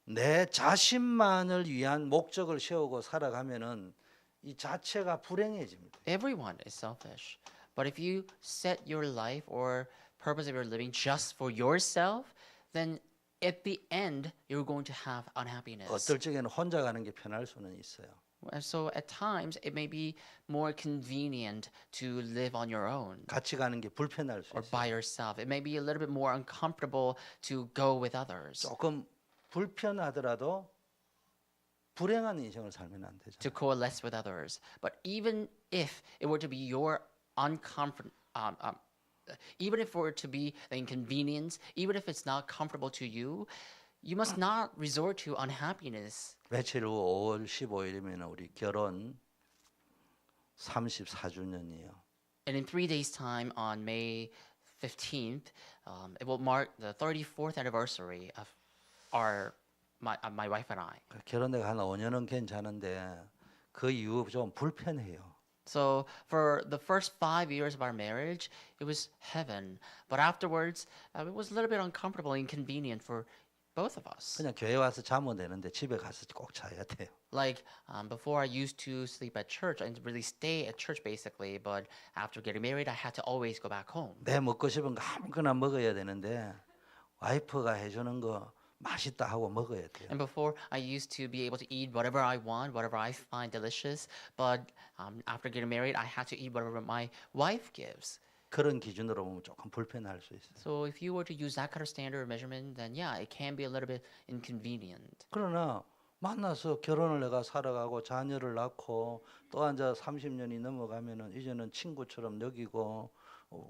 내 자신만을 위한 목적을 세우고 살아가면은 이 자체가 불행해집니다. Everyone is selfish. But if you set your life or purpose of your living just for yourself, then at the end, you're going to have unhappiness. 어떨 적에는 혼자 가는 게 편할 수는 있어요. And so at times it may be more convenient to live on your own 같이 가는 게 불편할 수 or 있어요. by yourself. It may be a little bit more uncomfortable to go with others. 조금 불편하더라도 불행한 인생을 살면 안 되잖아요. To coalesce with others. But even if it were to be your uncomfort, even if it were to be the inconvenience, even if it's not comfortable to you, you must not resort to unhappiness. 며칠 후 5월 15일이면 우리 결혼 34주년이에요. And in 3 days' time, on May 15th, it will mark the 34th anniversary of my wife and I. 결혼해가 한 5년은 괜찮은데 그 이후 좀 불편해요. So for the first 5 years of our marriage, it was heaven. But afterwards, it was a little bit uncomfortable and inconvenient for both of us. 그냥 교회 와서 자면 되는데 집에 가서 꼭 자야 돼요. Like before, I used to sleep at church and really stay at church basically. But after getting married, I had to always go back home. 내 먹고 싶은 거 아무거나 먹어야 되는데 와이프가 해주는 거 맛있다 하고 먹어야 돼요. And before, I used to be able to eat whatever I want, whatever I find delicious. But after getting married, I had to eat whatever my wife gives. 그런 기준으로 보면 조금 불편할 수 있어요. So if you were to use that kind of standard of measurement, then yeah, it can be a little bit inconvenient. 그러나 만나서 결혼을 내가 살아가고 자녀를 낳고 또 앉아 30년이 넘어가면은 이제는 친구처럼 여기고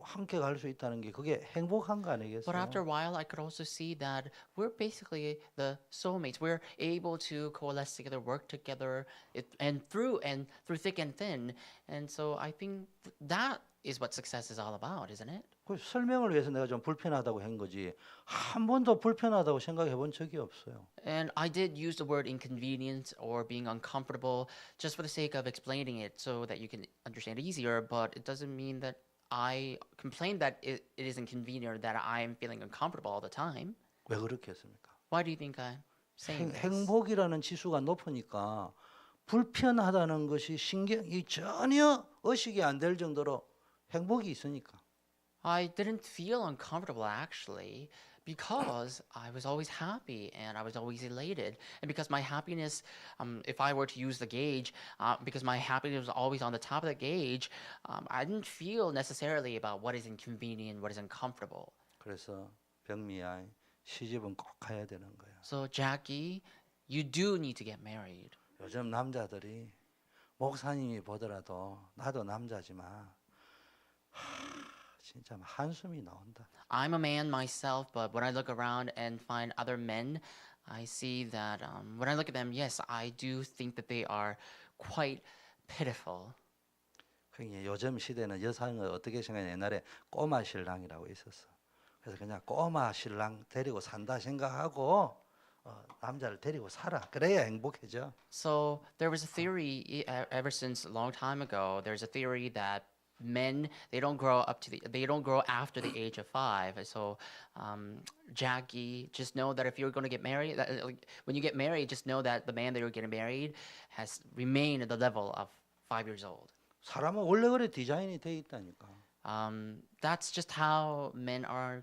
함께 갈 수 있다는 게 그게 행복한 거 아니겠어요? But after a while, I could also see that we're basically the soulmates. We're able to coalesce together, work together, and through thick and thin. And so I think that is what success is all about, isn't it? 그 설명을 위해서 내가 좀 불편하다고 한 거지 한 번도 불편하다고 생각해 본 적이 없어요. And I did use the word inconvenience or being uncomfortable just for the sake of explaining it so that you can understand it easier. But it doesn't mean that I complain that it is inconvenient or that I am feeling uncomfortable all the time. 왜 그렇게 했습니까? Why do you think I'm saying this? 행복이라는 지수가 높으니까 불편하다는 것이 신경이 전혀 의식이 안 될 정도로 행복이 있으니까. I didn't feel uncomfortable actually because I was always happy and I was always elated. And because my happiness, if I were to use the gauge, because my happiness was always on the top of the gauge, I didn't feel necessarily about what is inconvenient, what is uncomfortable. 그래서 병미야 시집은 꼭 가야 되는 거야. So Jackie, you do need to get married. 요즘 남자들이 목사님이 보더라도 나도 남자지만 진짜 한숨이 나온다. I'm a man myself, but when I look around and find other men, I see that when I look at them, yes, I do think that they are quite pitiful. 그러니까 요즘 시대는 여성을 어떻게 생각하냐 옛날에 꼬마 신랑이라고 있었어. 그래서 그냥 꼬마 신랑 데리고 산다 생각하고 남자를 데리고 살아. 그래야 행복해져. So there was a theory ever since a long time ago. There's a theory that men they don't grow after the age of 5. So Jackie, just know that if you're going to get married, when you get married, just know that the man that you're getting married has remained at the level of 5 years old. 사람은 원래 그래 디자인이 돼 있다니까. That's just how men are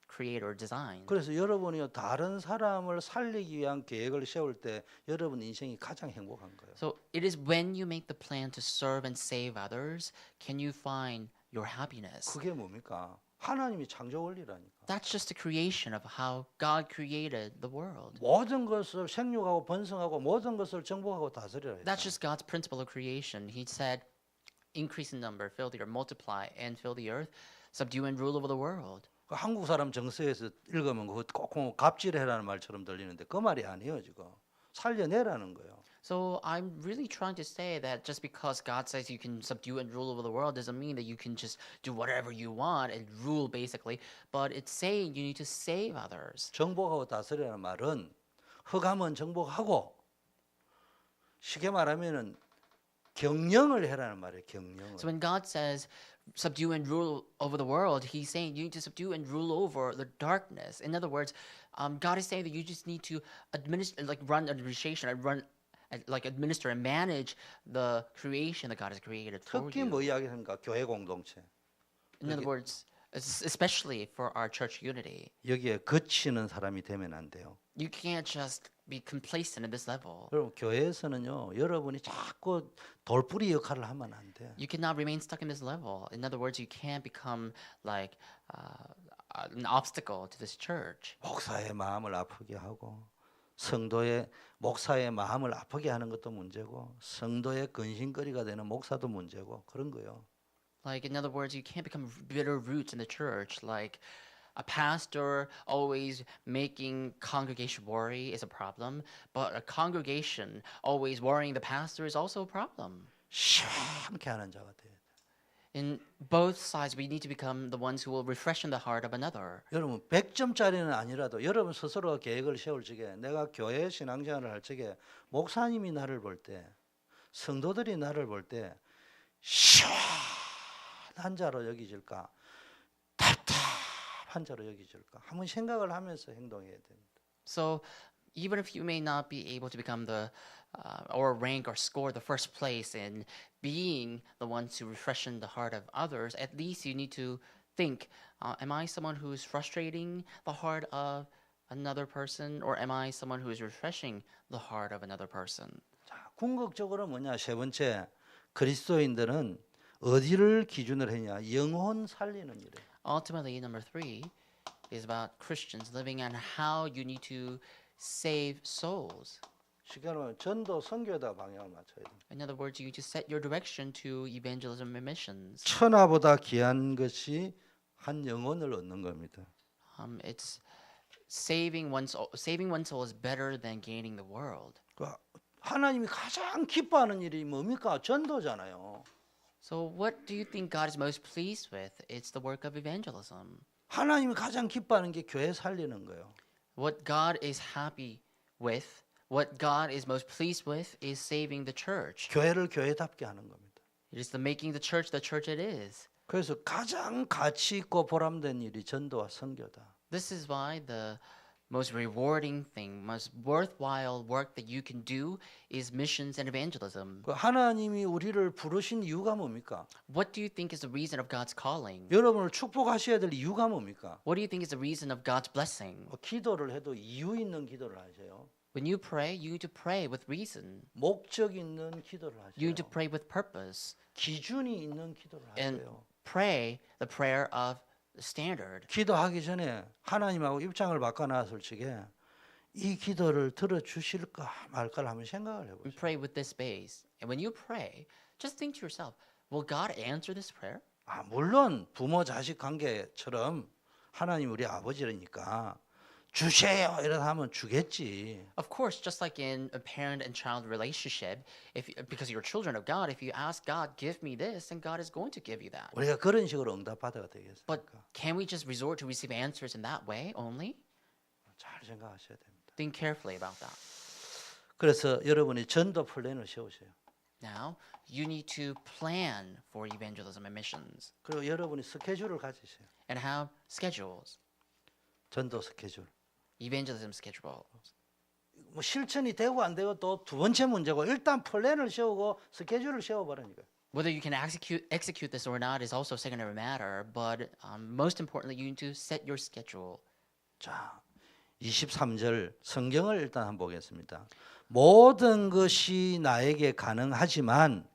created or designed. 그래서 여러분이 다른 사람을 살리기 위한 계획을 세울 때 여러분 인생이 가장 행복한 거예요. So it is when you make the plan to serve and save others, can you find your happiness? 그게 뭡니까? 하나님이 창조 원리라니까. That's just the creation of how God created the world. 모든 것을 생육하고 번성하고 모든 것을 정복하고 다스리라 했어요. That's just God's principle of creation. He said, increase in number, fill the earth, multiply and fill the earth, subdue and rule over the world. 그 한국 사람 정서에서 읽으면 그거 꼭 갑질해라는 말처럼 들리는데 그 말이 아니에요 지금. 살려내라는 거예요. So I'm really trying to say that just because God says you can subdue and rule over the world doesn't mean that you can just do whatever you want and rule basically, but it's saying you need to save others. 정복하고 다스리라는 말은 흑암은 정복하고 쉽게 말하면은 경영을 해라는 말이에요. 경영을. So when God says subdue and rule over the world, he's saying you need to subdue and rule over the darkness. In other words, God is saying that you just need to run administration and administer and manage the creation that God has created for 특히 you. 뭐 이야기합니까? 교회 공동체. In other words, especially for our church unity, 여기에 거치는 사람이 되면 안 돼요. you can't just be complacent at this level. 여러분 교회에서는요 여러분이 자꾸 돌뿌리 역할을 하면 안 돼. You cannot remain stuck in this level. In other words, you can't become like an obstacle to this church. 목사의 마음을 아프게 하고 성도의 목사의 마음을 아프게 하는 것도 문제고 성도의 근심거리가 되는 목사도 문제고 그런 거요. Like, in other words, you can't become bitter roots in the church. Like, a pastor always making congregation worry is a problem, but a congregation always worrying the pastor is also a problem. 시원케 하는 자가 돼야 돼. In both sides, we need to become the ones who will refreshen the heart of another. 여러분 100점짜리는 아니라도 여러분 스스로가 계획을 세울 적에 내가 교회 신앙생활을 할 적에 목사님이 나를 볼 때 성도들이 나를 볼 때 시원한 자로 여기질까 답답한 자로 여기질까 한번 생각을 하면서 행동해야 됩니다. So, even if you may not be able to become the or rank or score the first place in being the one to refreshen the heart of others, at least you need to think, am I someone who's frustrating the heart of another person, or am I someone who is refreshing the heart of another person? 자, 궁극적으로 뭐냐 세 번째 그리스도인들은 어디를 기준으로 했냐 영혼 살리는 일에. Ultimately, number 3 is about Christians living on how you need to save souls. 쉽게 말하면 전도 선교에다 방향을 맞춰야 됩니다. In other words, you need to set your direction to evangelism and missions. 천하보다 귀한 것이 한 영혼을 얻는 겁니다. It's saving one's soul is better than gaining the world. 하나님이 가장 기뻐하는 일이 뭡니까? 전도잖아요. So what do you think God is most pleased with? It's the work of evangelism. 하나님이 가장 기뻐하는 게 교회 살리는 거예요. What God is happy with, what God is most pleased with is saving the church. 교회를 교회답게 하는 겁니다. It is the making the church it is. 그래서 가장 가치 있고 보람된 일이 전도와 선교다. This is why the most rewarding thing, most worthwhile work that you can do is missions and evangelism. 그 하나님이 우리를 부르신 이유가 뭡니까? What do you think is the reason of God's calling? 여러분을 축복하셔야 될 이유가 뭡니까? What do you think is the reason of God's blessing? 기도를 해도 이유 있는 기도를 하세요. When you pray, you need to pray with reason. 목적 있는 기도를 You need to 하세요. pray with purpose. 기준이 있는 기도를 And 하세요. pray the prayer of standard. 기도하기 전에 하나님하고 입장을 바꿔 놨을 적에 이 기도를 들어주실까 말까를 한번 생각을 We 해보세요. pray with this base. And when you pray, just think to yourself, will God answer this prayer? 물론 부모 자식 관계처럼 하나님 우리 아버지라니까 주세요 이러다 하면 주겠지. Of course, just like in a parent and child relationship, because you're children of God, if you ask God, give me this, then God is going to give you that. 우리가 그런 식으로 응답받아가 But 되겠습니까? can we just resort to receive answers in that way only? 잘 생각하셔야 됩니다. Think carefully about that. 그래서 여러분이 전도 플랜을 세우세요. Now, you need to plan for evangelism and missions 그리고 여러분이 스케줄을 가지세요. and have schedules, 전도 스케줄. evangelism schedule. 뭐 실천이 되고 안 되고 또 두 번째 문제고 일단 플랜을 세우고 스케줄을 세워버리니까. Whether you can execute this or not is also a secondary matter, but most importantly, you need to set your schedule. 자, 23절 성경을 일단 한번 보겠습니다. 모든 것이 나에게 가능하지만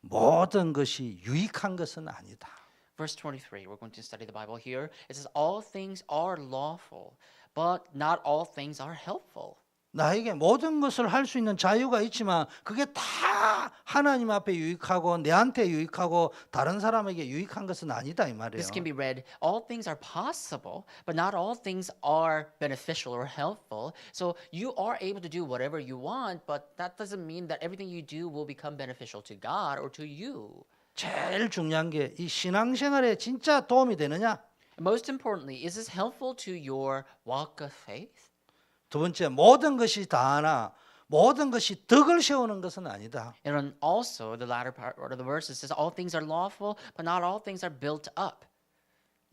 모든 것이 유익한 것은 아니다. Verse 23, we're going to study the Bible here. It says, all things are lawful, but not all things are helpful. 나에게 모든 것을 할 수 있는 자유가 있지만 그게 다 하나님 앞에 유익하고 내한테 유익하고 다른 사람에게 유익한 것은 아니다 이 말이에요. This can be read, all things are possible, but not all things are beneficial or helpful. So you are able to do whatever you want, but that doesn't mean that everything you do will become beneficial to God or to you. 제일 중요한 게 이 신앙생활에 진짜 도움이 되느냐? Most importantly, is this helpful to your walk of faith? 두 번째, 모든 것이 다하나 모든 것이 덕을 세우는 것은 아니다. And then also, the latter part of the verse it says, all things are lawful, but not all things are built up.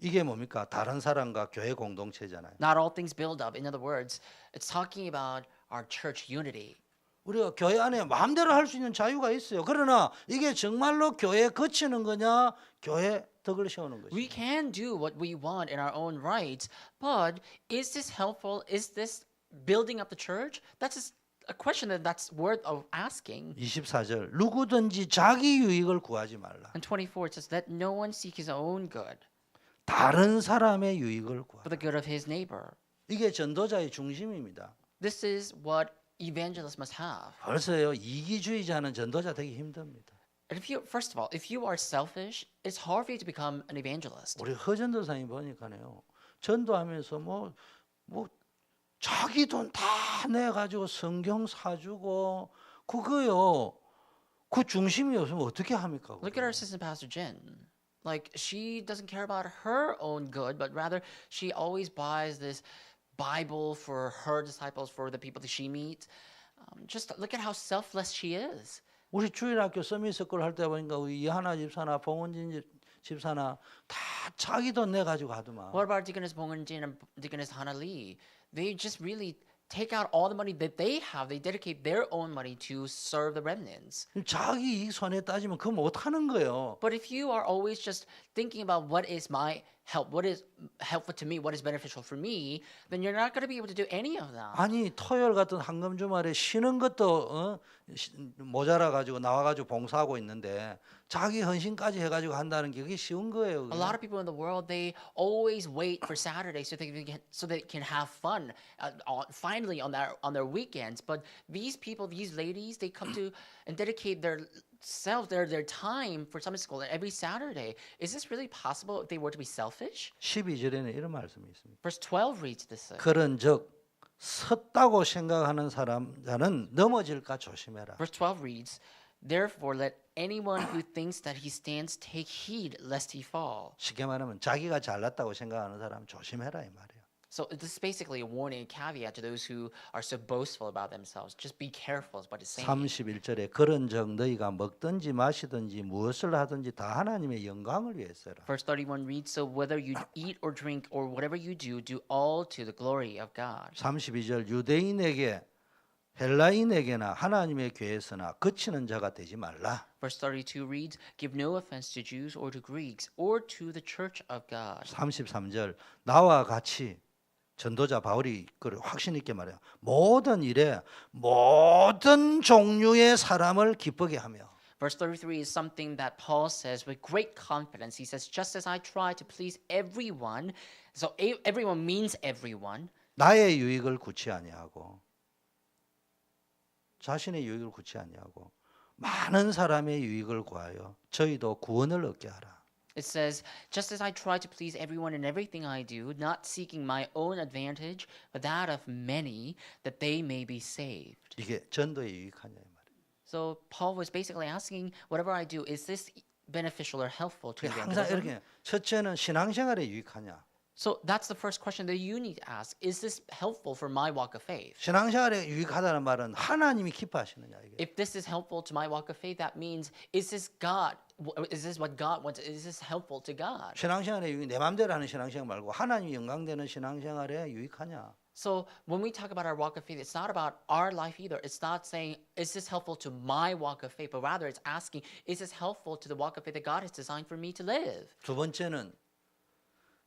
이게 뭡니까? 다른 사람과 교회 공동체잖아요. Not all things build up. In other words, it's talking about our church unity. 우리가 교회 안에 마음대로 할 수 있는 자유가 있어요. 그러나 이게 정말로 교회에 거치는 거냐? 교회 덕을 세우는 We 것이냐? can do what we want in our own rights, but is this helpful? Is this building up the church, that's just a question that's worth of asking. 24절 누구든지 자기 유익을 구하지 말라. And 24 it says, let no one seek his own good, 다른 사람의 유익을 but 구하라. the good of his neighbor. 이게 전도자의 중심입니다. This is what evangelists must have. 벌써요 이기주의자는 전도자 되기 힘듭니다. And if you, first of all, if you are selfish, it's hard for you to become an evangelist. 우리 허전도사님 보니까요 전도하면서 뭐 자기 돈 다 내 가지고 성경 사주고 그거요 그 중심이 없으면 어떻게 합니까? Look at our assistant pastor Jen. Like she doesn't care about her own good, but rather she always buys this Bible for her disciples, for the people that she meets. Just look at how selfless she is. 우리 주일학교 서밋스쿨 할 때 보니까 우리 이하나 집사나 봉은진 집사나 다 자기 돈 내 가지고 하더만. What about Deaconess Bongjin and Deaconess Hana Lee? They just really take out all the money that they have. They dedicate their own money to serve the remnants. 자기 이익 손에 따지면 그거 못 하는 거예요. But if you are always just thinking about what is my help, what is helpful to me, what is beneficial for me, then you're not going to be able to do any of that. 아니 토요일 같은 황금 주말에 쉬는 것도 모자라 가지고 나와 가지고 봉사하고 있는데 자기 헌신까지 해 가지고 한다는 게 그게 쉬운 거예요. A lot of people in the world, they always wait for Saturday so they can have fun finally on their weekends. But these people, these ladies, they come to and dedicate their time for Sunday school every Saturday. Is this really possible if they were to be selfish? 12절에는 이런 말씀이 있습니다. Verse 12 reads this. 그런즉 섰다고 생각하는 자는 넘어질까 조심해라. Verse 12 reads, therefore let anyone who thinks that he stands take heed lest he fall. 쉽게 말하면 자기가 잘났다고 생각하는 사람 조심해라 이 말이에요. So this is basically a warning, a caveat to those who are so boastful about themselves. Just be careful is what it's saying. 31절에 그런즉 너희가 먹든지 마시든지 무엇을 하든지 다 하나님의 영광을 위해서라. Verse 31 reads, so whether you eat or drink or whatever you do all to the glory of God. 32절 유대인에게 헬라인에게나 하나님의 교회에서나 그치는 자가 되지 말라. Verse 32 reads, give no offense to Jews or to Greeks or to the church of God. 33절 나와 같이 전도자 바울이 그를 확신 있게 말해요. 모든 일에 모든 종류의 사람을 기쁘게 하며. Verse 33 is something that Paul says with great confidence. He says, just as I try to please everyone, so everyone means everyone. 나의 유익을 구치 아니하고 자신의 유익을 구치 아니하고 많은 사람의 유익을 구하여 저희도 구원을 얻게 하라. It says, just as I try to please everyone in everything I do, not seeking my own advantage, but that of many, that they may be saved. 이게 전도에 유익하냐 이 말이에요. So Paul was basically asking, whatever I do, is this beneficial or helpful to 항상 evangelism? 이렇게 첫째는 신앙생활에 유익하냐. So that's the first question that you need to ask. Is this helpful for my walk of faith? 신앙생활에 유익하다는 말은 하나님이 기뻐하시느냐 이게. If this is helpful to my walk of faith, that means, is this what God wants? Is this helpful to God? 신앙생활에 유익 내 마음대로 하는 신앙생활 말고 하나님이 영광되는 신앙생활에 유익하냐. So when we talk about our walk of faith, it's not about our life either. It's not saying, is this helpful to my walk of faith? But rather it's asking, is this helpful to the walk of faith that God has designed for me to live? 두 번째는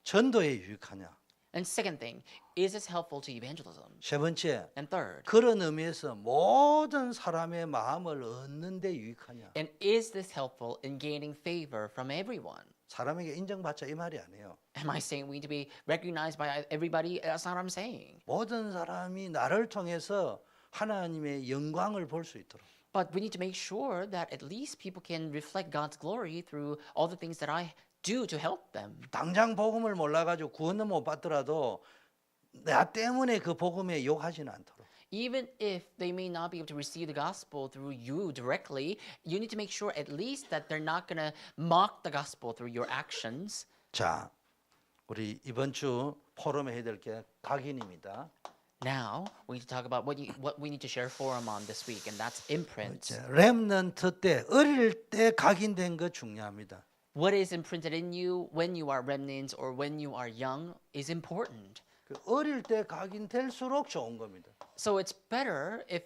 전도에 유익하냐. And second thing, is this helpful to evangelism? 세 번째, And third, 그런 의미에서 모든 사람의 마음을 얻는 데 유익하냐. and is this helpful in gaining favor from everyone? 사람에게 인정받자 이 말이 아니에요. Am I saying we need to be recognized by everybody? That's not what I'm saying. 모든 사람이 나를 통해서 하나님의 영광을 볼 수 있도록. But we need to make sure that at least people can reflect God's glory through all the things that I do to help them. 당장 복음을 몰라가지고 구원은 못 받더라도 나 때문에 그 복음에 욕하지는 않도록. Even if they may not be able to receive the gospel through you directly, you need to make sure at least that they're not going to mock the gospel through your actions. 자, 우리 이번 주 포럼에 해야 될 게 각인입니다. Now, we need to talk about what we need to share forum on this week, and that's imprints. 렘넌트 때 어릴 때 각인된 거 중요합니다. What is imprinted in you when you are remnants or when you are young is important. 그 어릴 때 각인될수록 좋은 겁니다. So it's better if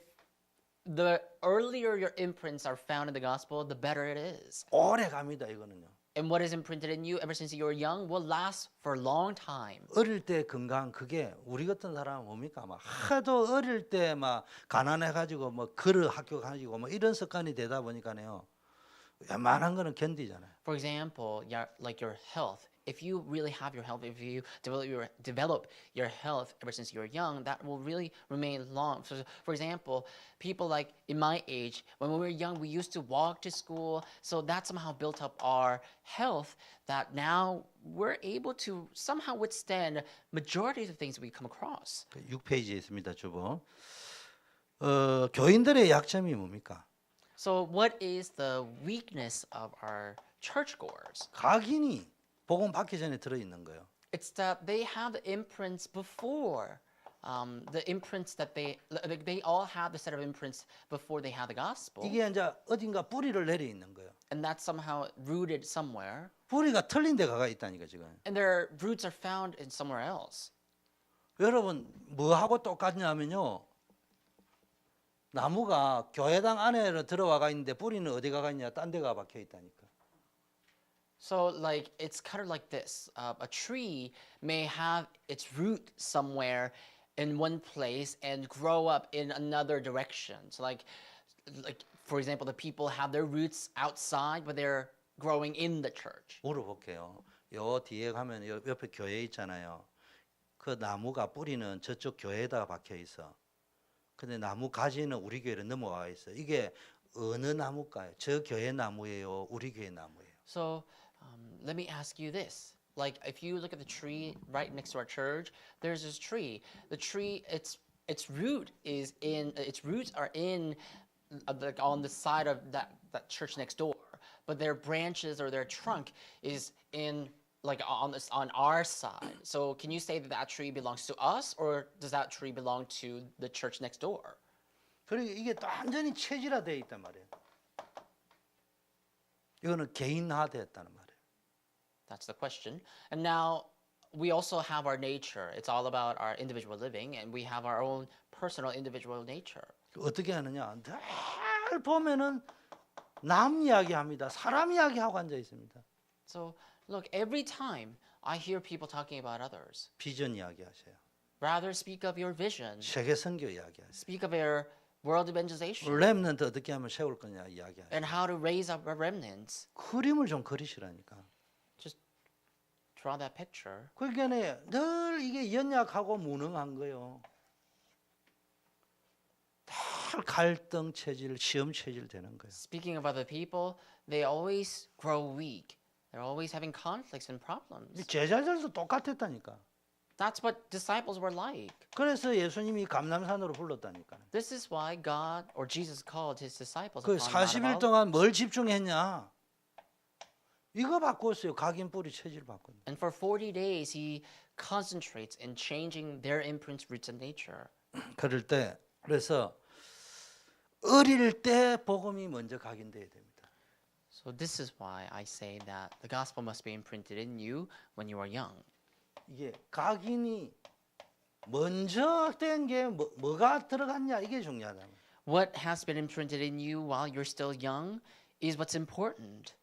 the earlier your imprints are found in the gospel, the better it is. 오래 갑니다 이거는요. And what is imprinted in you ever since you were young will last for a long time. 어릴 때 건강 그게 우리 같은 사람은 뭡니까? 막 하도 어릴 때 막 가난해 가지고 뭐 걸어 학교 가지고 뭐 이런 습관이 되다 보니까요. 웬만한 거는 견디잖아요. For example, like your health. If you really have your health, if you develop your health ever since you're young, that will really remain long. So, for example, people like in my age, when we were young, we used to walk to school. So that somehow built up our health that now we're able to somehow withstand majority of the things we come across. 6페이지에 있습니다, 주보. 교인들의 약점이 뭡니까? So what is the weakness of our churchgoers? 각인이 복음 받기 전에 들어 있는 거예요. It's that they have the imprints before. The imprints that they all have the set of imprints before they have the gospel, 이게 이제 어딘가 뿌리를 내려 있는 거예요. and that's somehow rooted somewhere, 뿌리가 틀린 데 가가 있다니까 지금. and their roots are found in somewhere else. 여러분 뭐하고 똑같냐면요. 나무가 교회당 안에로 들어와가 있는데 뿌리는 어디 가가 있냐? 딴 데가 박혀 있다니까. So like it's kind of like this. A tree may have its root somewhere in one place and grow up in another direction. So like for example, the people have their roots outside, but they're growing in the church. 물어볼게요. 요 뒤에 가면 요 옆에 교회 있잖아요. 그 나무가 뿌리는 저쪽 교회에다가 박혀 있어. 근데 나무 가지는 우리 교회로 넘어와 있어. 이게 어느 나무일까요? 저 교회 나무예요, 우리 교회 나무예요. So let me ask you this. Like if you look at the tree right next to our church, there's this tree. The tree, its roots are in on the side of that church next door, but their branches or their trunk is in like on our side. So can you say that that tree belongs to us, or does that tree belong to the church next door? 그리고 이게 또 완전히 체질화되어 있단 말이에요. 이거는 개인화되었다는 말이에요. That's the question. And now we also have our nature. It's all about our individual living, and we have our own personal individual nature. 어떻게 하느냐? 늘 보면은 남 이야기합니다. 사람 이야기하고 앉아 있습니다. So look, every time I hear people talking about others, 비전 이야기하세요. rather speak of your vision, 세계 선교 이야기하세요. speak of your world evangelization, 렘넌트 어떻게 하면 세울 거냐 이야기하세요. and how to raise up our remnants. 그림을 좀 그리시라니까. Just draw that picture. 그러니까 늘 이게 연약하고 무능한 거요. 늘 갈등 체질, 시험 체질 되는 거예요. Speaking of other people, they always grow weak. They're always having conflicts and problems. 제자들도 똑같았다니까. That's what disciples were like. 그래서 예수님이 감람산으로 불렀다니까. This is why God or Jesus called his disciples 그 upon Mount 40일 of 동안 뭘 집중했냐? 이거 바꿨어요. 각인 뿌리 체질 바꿨. And for 40 days, he concentrates in changing their imprints, roots, and nature. 그럴 때 그래서 어릴 때 복음이 먼저 각인돼야 됩니다. So this is why I say that the gospel must be imprinted in you when you are young. 이게 각인이 먼저 된 게 뭐가 들어갔냐 이게 중요하다. What has been imprinted in you while you're still young is what's important.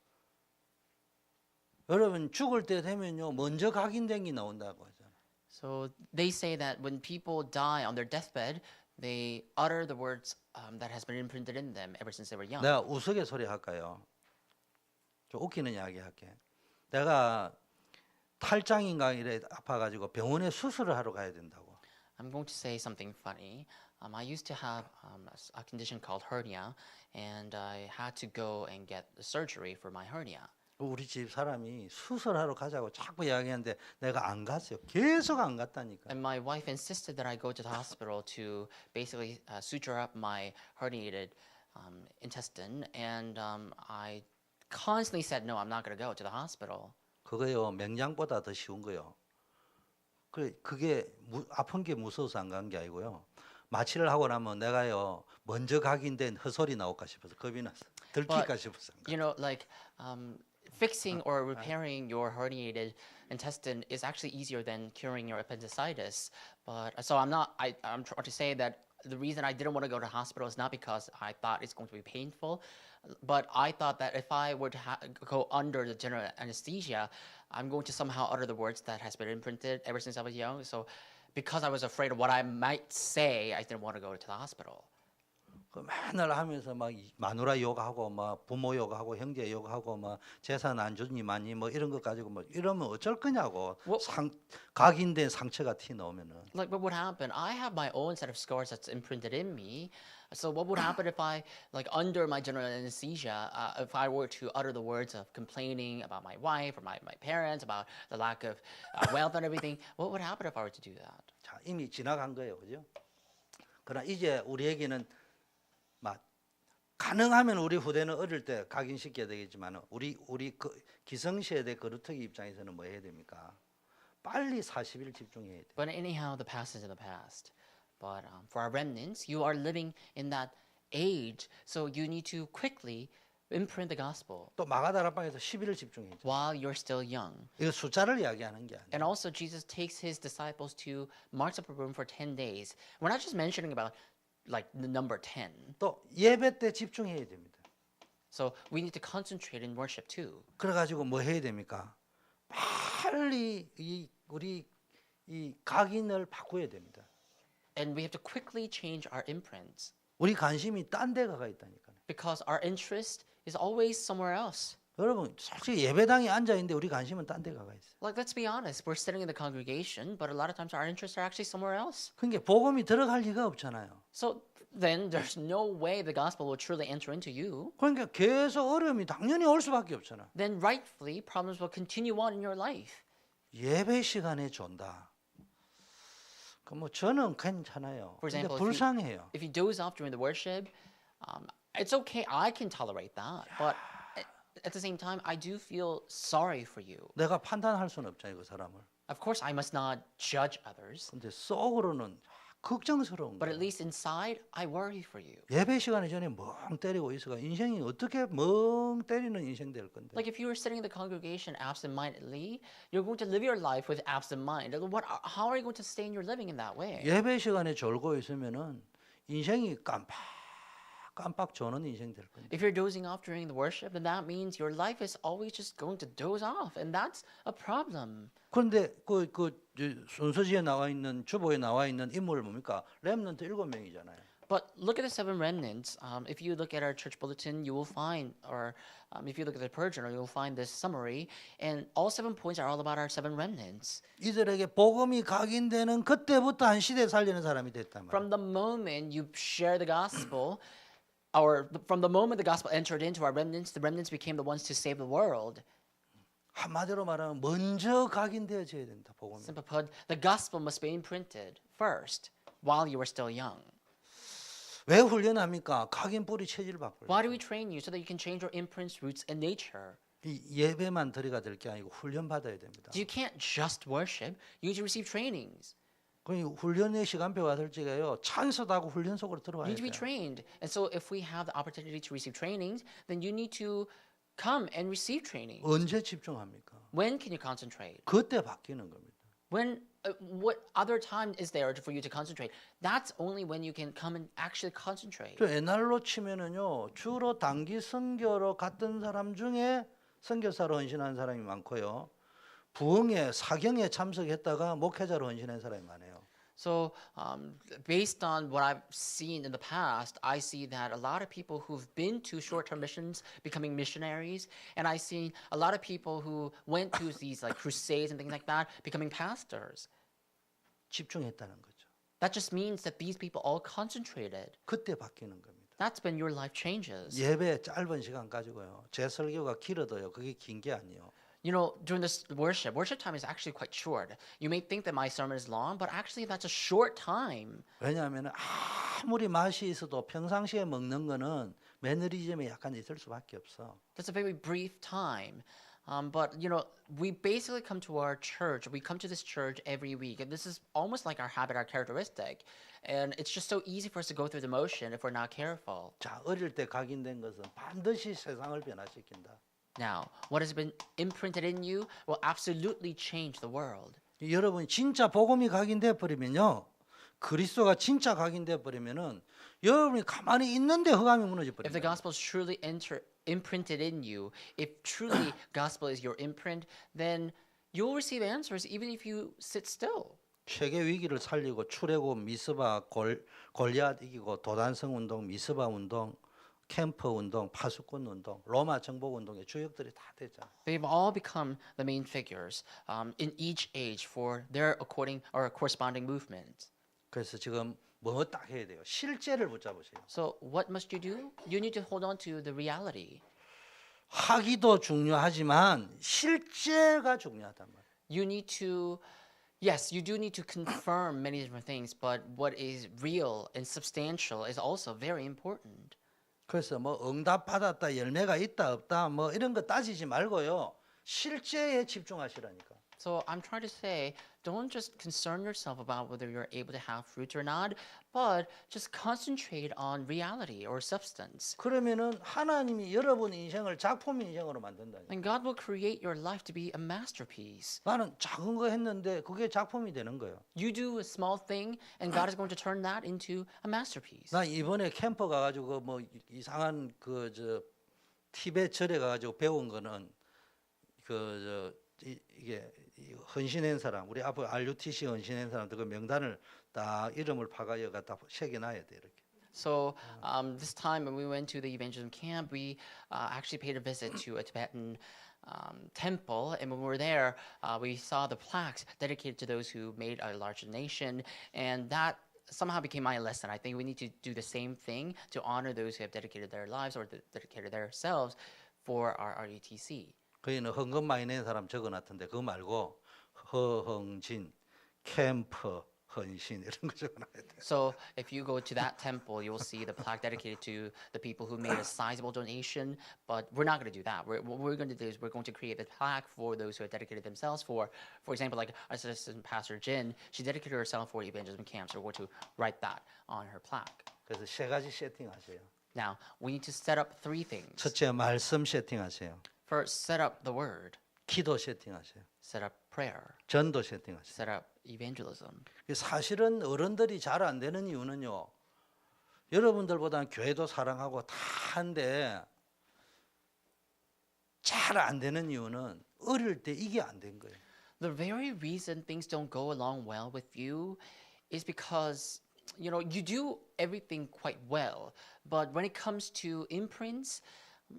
여러분 죽을 때 되면요 먼저 각인된 게 나온다고 하잖아. So they say that when people die on their deathbed, they utter the words that has been imprinted in them ever since they were young. 내가 우스갯소리 할까요? 좀 웃기는 이야기 할게. 내가 탈장인가 이래 아파가지고 병원에 수술을 하러 가야 된다고. I'm going to say something funny. I used to have a condition called hernia, and I had to go and get the surgery for my hernia. 우리 집 사람이 수술하러 가자고 자꾸 이야기하는데 내가 안 갔어요. 계속 안 갔다니까. And my wife insisted that I go to the hospital to basically suture up my herniated intestine, and I constantly said, no, I'm not going to go to the hospital. 그거요 맹장보다 더 쉬운 거요. 그게 아픈 게 무서워서 안 간 게 아니고요. 마취를 하고 나면 내가요 먼저 각인된 헛소리 나올까 싶어서 겁이 났어. 들킬까 싶어서. 안 가. You know, like fixing or repairing your herniated intestine is actually easier than curing your appendicitis. But so I'm trying to say that the reason I didn't want to go to hospital is not because I thought it's going to be painful, but I thought that if I were to go under the general anesthesia, I'm going to somehow utter the words that has been imprinted ever since I was young. So because I was afraid of what I might say, I didn't want to go to the hospital. 그 맨날 하면서 막 마누라 욕하고 막 부모 욕하고 형제 욕하고 막 재산 안 주니 많이 뭐 이런 거 가지고 뭐 이러면 어쩔 거냐고. 뭐- 각인된 상처가 티 나오면은. Like, what would happen? I have my own set of scars that's imprinted in me. So what would happen if I, like, under my general anesthesia, if I were to utter the words of complaining about my wife or my parents, about the lack of wealth and everything, what would happen if I were to do that? 자, 이미 지나간 거예요. 그죠? 그러나 이제 우리에게는 막 가능하면 우리 후대는 어릴 때 각인시켜야 되겠지만 우리 그 기성세대 거루터기 입장에서는 뭐 해야 됩니까? 빨리 40일 집중해야 돼. But anyhow, the past is in the past. But for our remnants, you are living in that age, so you need to quickly imprint the gospel 또 마가다락방에서 10일을 집중해야 돼. while you're still young. 이거 숫자를 이야기하는 게 아니에요. And also, Jesus takes his disciples to Mark's upper room for 10 days. We're not just mentioning about like the number 10. 또 예배 때 집중해야 됩니다. So we need to concentrate in worship too. 그래가지고 뭐 해야 됩니까? 빨리 우리 이 각인을 바꿔야 됩니다. And we have to quickly change our imprints 우리 관심이 딴 데 가가 있다니까요. because our interest is always somewhere else. 여러분 솔직히 예배당에 앉아 있는데 우리 관심은 딴 데 가가 있어요. Like, let's be honest, we're sitting in the congregation, but a lot of times our interests are actually somewhere else. 그러니까 복음이 들어갈 리가 없잖아요. So then there's no way the gospel will truly enter into you. 그러니까 계속 어려움이 당연히 올 수밖에 없잖아. Then rightfully problems will continue on in your life. 예배 시간에 존다. 그 뭐 저는 괜찮아요. For 근데 example, 불쌍해요. if you doze off during the worship, it's okay. I can tolerate that, but at the same time, I do feel sorry for you. 내가 판단할 수는 없잖아요, 그 사람을. Of course, I must not judge others, 근데 속으로는 걱정스러운 but at 거예요. least inside, I worry for you. 예배 시간에 전에 멍 때리고 있어가 인생이 어떻게 멍 때리는 인생 될 건데. Like if you were sitting in the congregation absent-mindedly, you're going to live your life with absent mind. How are you going to sustain your living in that way? 예배 시간에 졸고 있으면은 인생이 깜빡 조는 인생 될 건데. If you're dozing off during the worship, then that means your life is always just going to doze off, and that's a problem. 그런데 그 순서지에 나와 있는 주보에 나와 있는 인물을 뭡니까? 렘넌트 7명이잖아요. But look at the 7 remnants. If you look at our church bulletin, you will find, or if you look at the Purge Journal, you'll find this summary, and all 7 points are all about our 7 remnants. 이들에게 복음이 각인되는 그때부터 한 시대 살리는 사람이 됐단 말이에요. From the moment you share the gospel, or from the moment the gospel entered into our remnants, the remnants became the ones to save the world. 한마디로 말하면 먼저 각인되어져야 된다. 복음이. Simply put, the gospel must be imprinted first while you are still young. 왜 훈련합니까? 각인 뿌리 체질 바꾸려. Why do we train you? So that you can change your imprints, roots, and nature. 이 예배만 들이가 될 게 아니고 훈련 받아야 됩니다. You can't just worship. You need to receive trainings. 그 훈련의 시간표가 설지가요. 찬스다고 훈련 속으로 들어와야 You need to be 돼요. trained. And so if we have the opportunity to receive trainings, then you need to come and receive training. 언제 집중합니까? When can you concentrate? 그때 바뀌는 겁니다. When what other time is there for you to concentrate? That's only when you can come and actually concentrate. 저 옛날로 치면은요. 주로 단기 선교로 갔던 사람 중에 선교사로 헌신한 사람이 많고요. 부흥회 사경에 참석했다가 목회자로 헌신한 사람이 많아요. So, based on what I've seen in the past, I see that a lot of people who've been to short-term missions becoming missionaries, and I see a lot of people who went to these like crusades and things like that becoming pastors. 집중했다는 거죠. That just means that these people all concentrated. 그때 바뀌는 겁니다. That's when your life changes. 예배 짧은 시간 가지고요. 제 설교가 길어도요. 그게 긴 게 아니에요. You know, during this worship time is actually quite short. You may think that my sermon is long, but actually that's a short time. 왜냐하면 아무리 맛이 있어도 평상시에 먹는 거는 매너리즘에 약간 있을 수밖에 없어. That's a very brief time. But you know, we basically come to our church. We come to this church every week, and this is almost like our habit, our characteristic. And it's just so easy for us to go through the motion if we're not careful. 자, 어릴 때 각인된 것은 반드시 세상을 변화시킨다. Now, what has been imprinted in you will absolutely change the world. 여러분 진짜 복음이 각인돼 버리면요. 그리스도가 진짜 각인돼 버리면은 여러분이 가만히 있는데 흑암이 무너져 If the 버립니다. gospel is truly imprinted in you, if truly gospel is your imprint, then you'll receive answers even if you sit still. 세계 위기를 살리고 출애굽, 미스바, 골리앗 이기고 도단성 운동, 미스바 운동, 캠프 운동, 파수꾼 운동, 로마 정복 운동의 주역들이 다 됐잖아요. They've all become the main figures in each age for their according or corresponding movement. 그래서 지금 뭐 딱 해야 돼요? 실제를 붙잡으세요. So what must you do? You need to hold on to the reality. 하기도 중요하지만 실제가 중요하단 말이에요. You need to, yes, you do need to confirm many different things, but what is real and substantial is also very important. 그래서 뭐 응답 받았다, 열매가 있다 없다 뭐 이런 거 따지지 말고요. 실제에 집중하시라니까. So I'm trying to say, don't just concern yourself about whether you're able to have fruits or not, but just concentrate on reality or substance. 그러면은 하나님이 여러분 인생을 작품 인생으로 만든다니까. And God will create your life to be a masterpiece. 나는 작은 거 했는데 그게 작품이 되는 거예요. You do a small thing, and God is going to turn that into a masterpiece. 나 이번에 캠프 가가지고 뭐 이상한 그 저 티베트 절에 가가지고 배운 거는 그 저 이게 헌신한 사람 우리 앞에 RUTC 헌신한 사람들 그 명단을 딱 이름을 파가여 갖다 새겨놔야 돼 이렇게. So this time when we went to the evangelism camp, we actually paid a visit to a Tibetan temple, and when we were there, we saw the plaques dedicated to those who made a large donation, and that somehow became my lesson. I think we need to do the same thing to honor those who have dedicated their lives or dedicated themselves for our RUTC. 거기는 헌금 많이 낸 사람 적어놨던데 그거 말고 허흥진 캠프 헌신 이런 거 적어놔야 돼. So if you go to that temple, you will see the plaque dedicated to the people who made a sizable donation. But we're not going to do that. What we're going to do is we're going to create the plaque for those who have dedicated themselves for example, like our assistant pastor Jin, she dedicated herself for evangelism camps. So we're going to write that on her plaque. 그래서 세 가지 세팅하세요. Now we need to set up three things. 첫째 말씀 세팅하세요. First, set up the word. 기도 세팅하세요. Set up prayer. 전도 세팅하세요. Set up evangelism. 사실은 어른들이 잘 안 되는 이유는요. 여러분들보다는 교회도 사랑하고 다 한데 잘 안 되는 이유는 어릴 때 이게 안 된 거예요. The very reason things don't go along well with you is because you do everything quite well, but when it comes to imprints,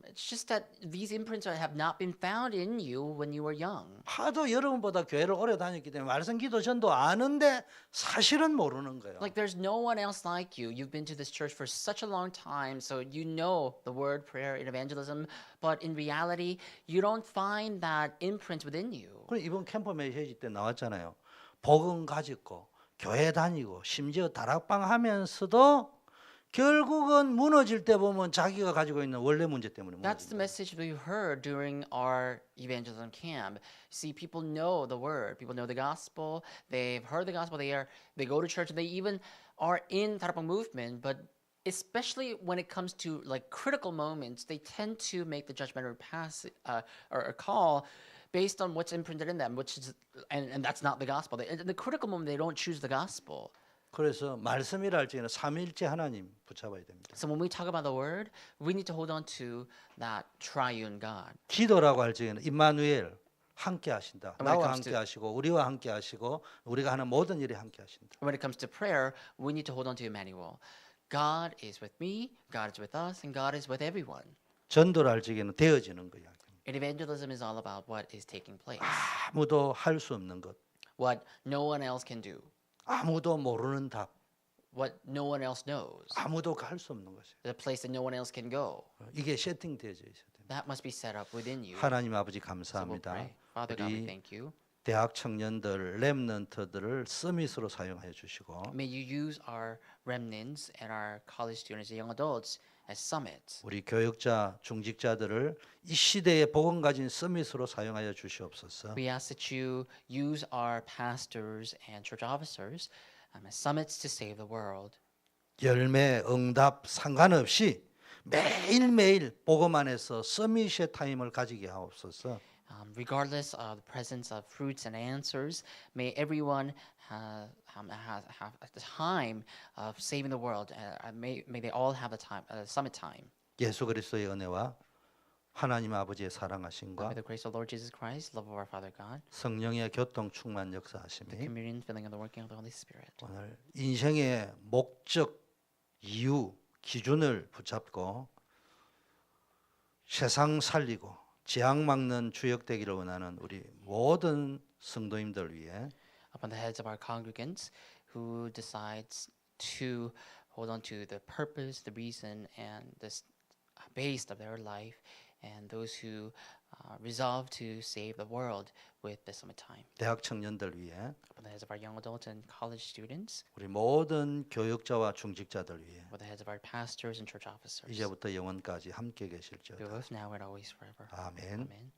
it's just that these imprints have not been found in you when you were young. 하도 여러분보다 교회를 오래 다녔기 때문에 말씀 기도 전도 아는데 사실은 모르는 거예요. Like there's no one else like you. You've been to this church for such a long time, so you know the word, prayer, and evangelism, but in reality, you don't find that imprint within you. 그럼 이번 캠프 메시지 때 나왔잖아요. 복음 가지고 교회 다니고 심지어 다락방 하면서도 결국은 무너질 때 보면 자기가 가지고 있는 원래 문제 때문에 That's the 무너진다. message we heard during our evangelism camp. See, people know the word, people know the gospel, they've heard the gospel, they go to church, they even are in Tarapang movement, but especially when it comes to like critical moments, they tend to make the judgmental pass or a call based on what's imprinted in them, which is and that's not the gospel. In the critical moment, they don't choose the gospel. 그래서 말씀이라 할 적에는 삼위일체 하나님 붙잡아야 됩니다. So when we talk about the word, we need to hold on to that triune God. 기도라고 할 적에는 임마누엘 함께 하신다. And when it 나와 comes 함께 to- 하시고 우리와 함께 하시고 우리가 하는 모든 일에 함께 하신다. When it comes to prayer, we need to hold on to Emmanuel. God is with me, God is with us, and God is with everyone. 전도를 할 적에는 되어지는 거야. And evangelism is all about what is taking place, 아무도 할 수 없는 것, what no one else can do, 아무도 모르는 답, what no one else knows, 아무도 갈 수 없는 것이에요. the place that no one else can go. 이게 세팅되어져 있어야 됩니다. That must be set up within you. 하나님 아버지 So we'll 감사합니다. pray. Father God, we 우리 thank you. 대학 청년들, 랩런트들을 서밋으로 사용하여 주시고 May you use our remnants and our college students and young adults as summits. 우리 교육자, 중직자들을 이 시대에 복음 가진 서밋으로 사용하여 주시옵소서. We ask that you use our pastors and church officers as summits to save the world. 열매, 응답 상관없이 매일매일 복음 안에서 서밋의 타임을 가지게 하옵소서. regardless of the presence of fruits and answers, may everyone have the time of saving the world. May they all have the time, summit time. 예수 그리스도의 은혜와 하나님 아버지의 May 사랑하심과 the grace of Lord Jesus Christ, love of our Father God, 성령의 교통 충만 the 역사하심이 communion, filling, and the working of the Holy Spirit. 오늘 인생의 목적, 이유, 기준을 붙잡고 세상 살리고 재앙 막는 주역 되기를 원하는 우리 모든 성도님들 위해 Upon the heads of our congregants who decides to hold on to the purpose, the reason, and the base of their life, and those who resolve to save the world with the summit time. 대학 청년들 위해 Upon the heads of our young adults and college students, 우리 모든 교육자와 중직자들 위해 upon the heads of our pastors and church officers, 이제부터 영원까지 함께 be 계실지어다. both now and always forever. 아멘. Amen.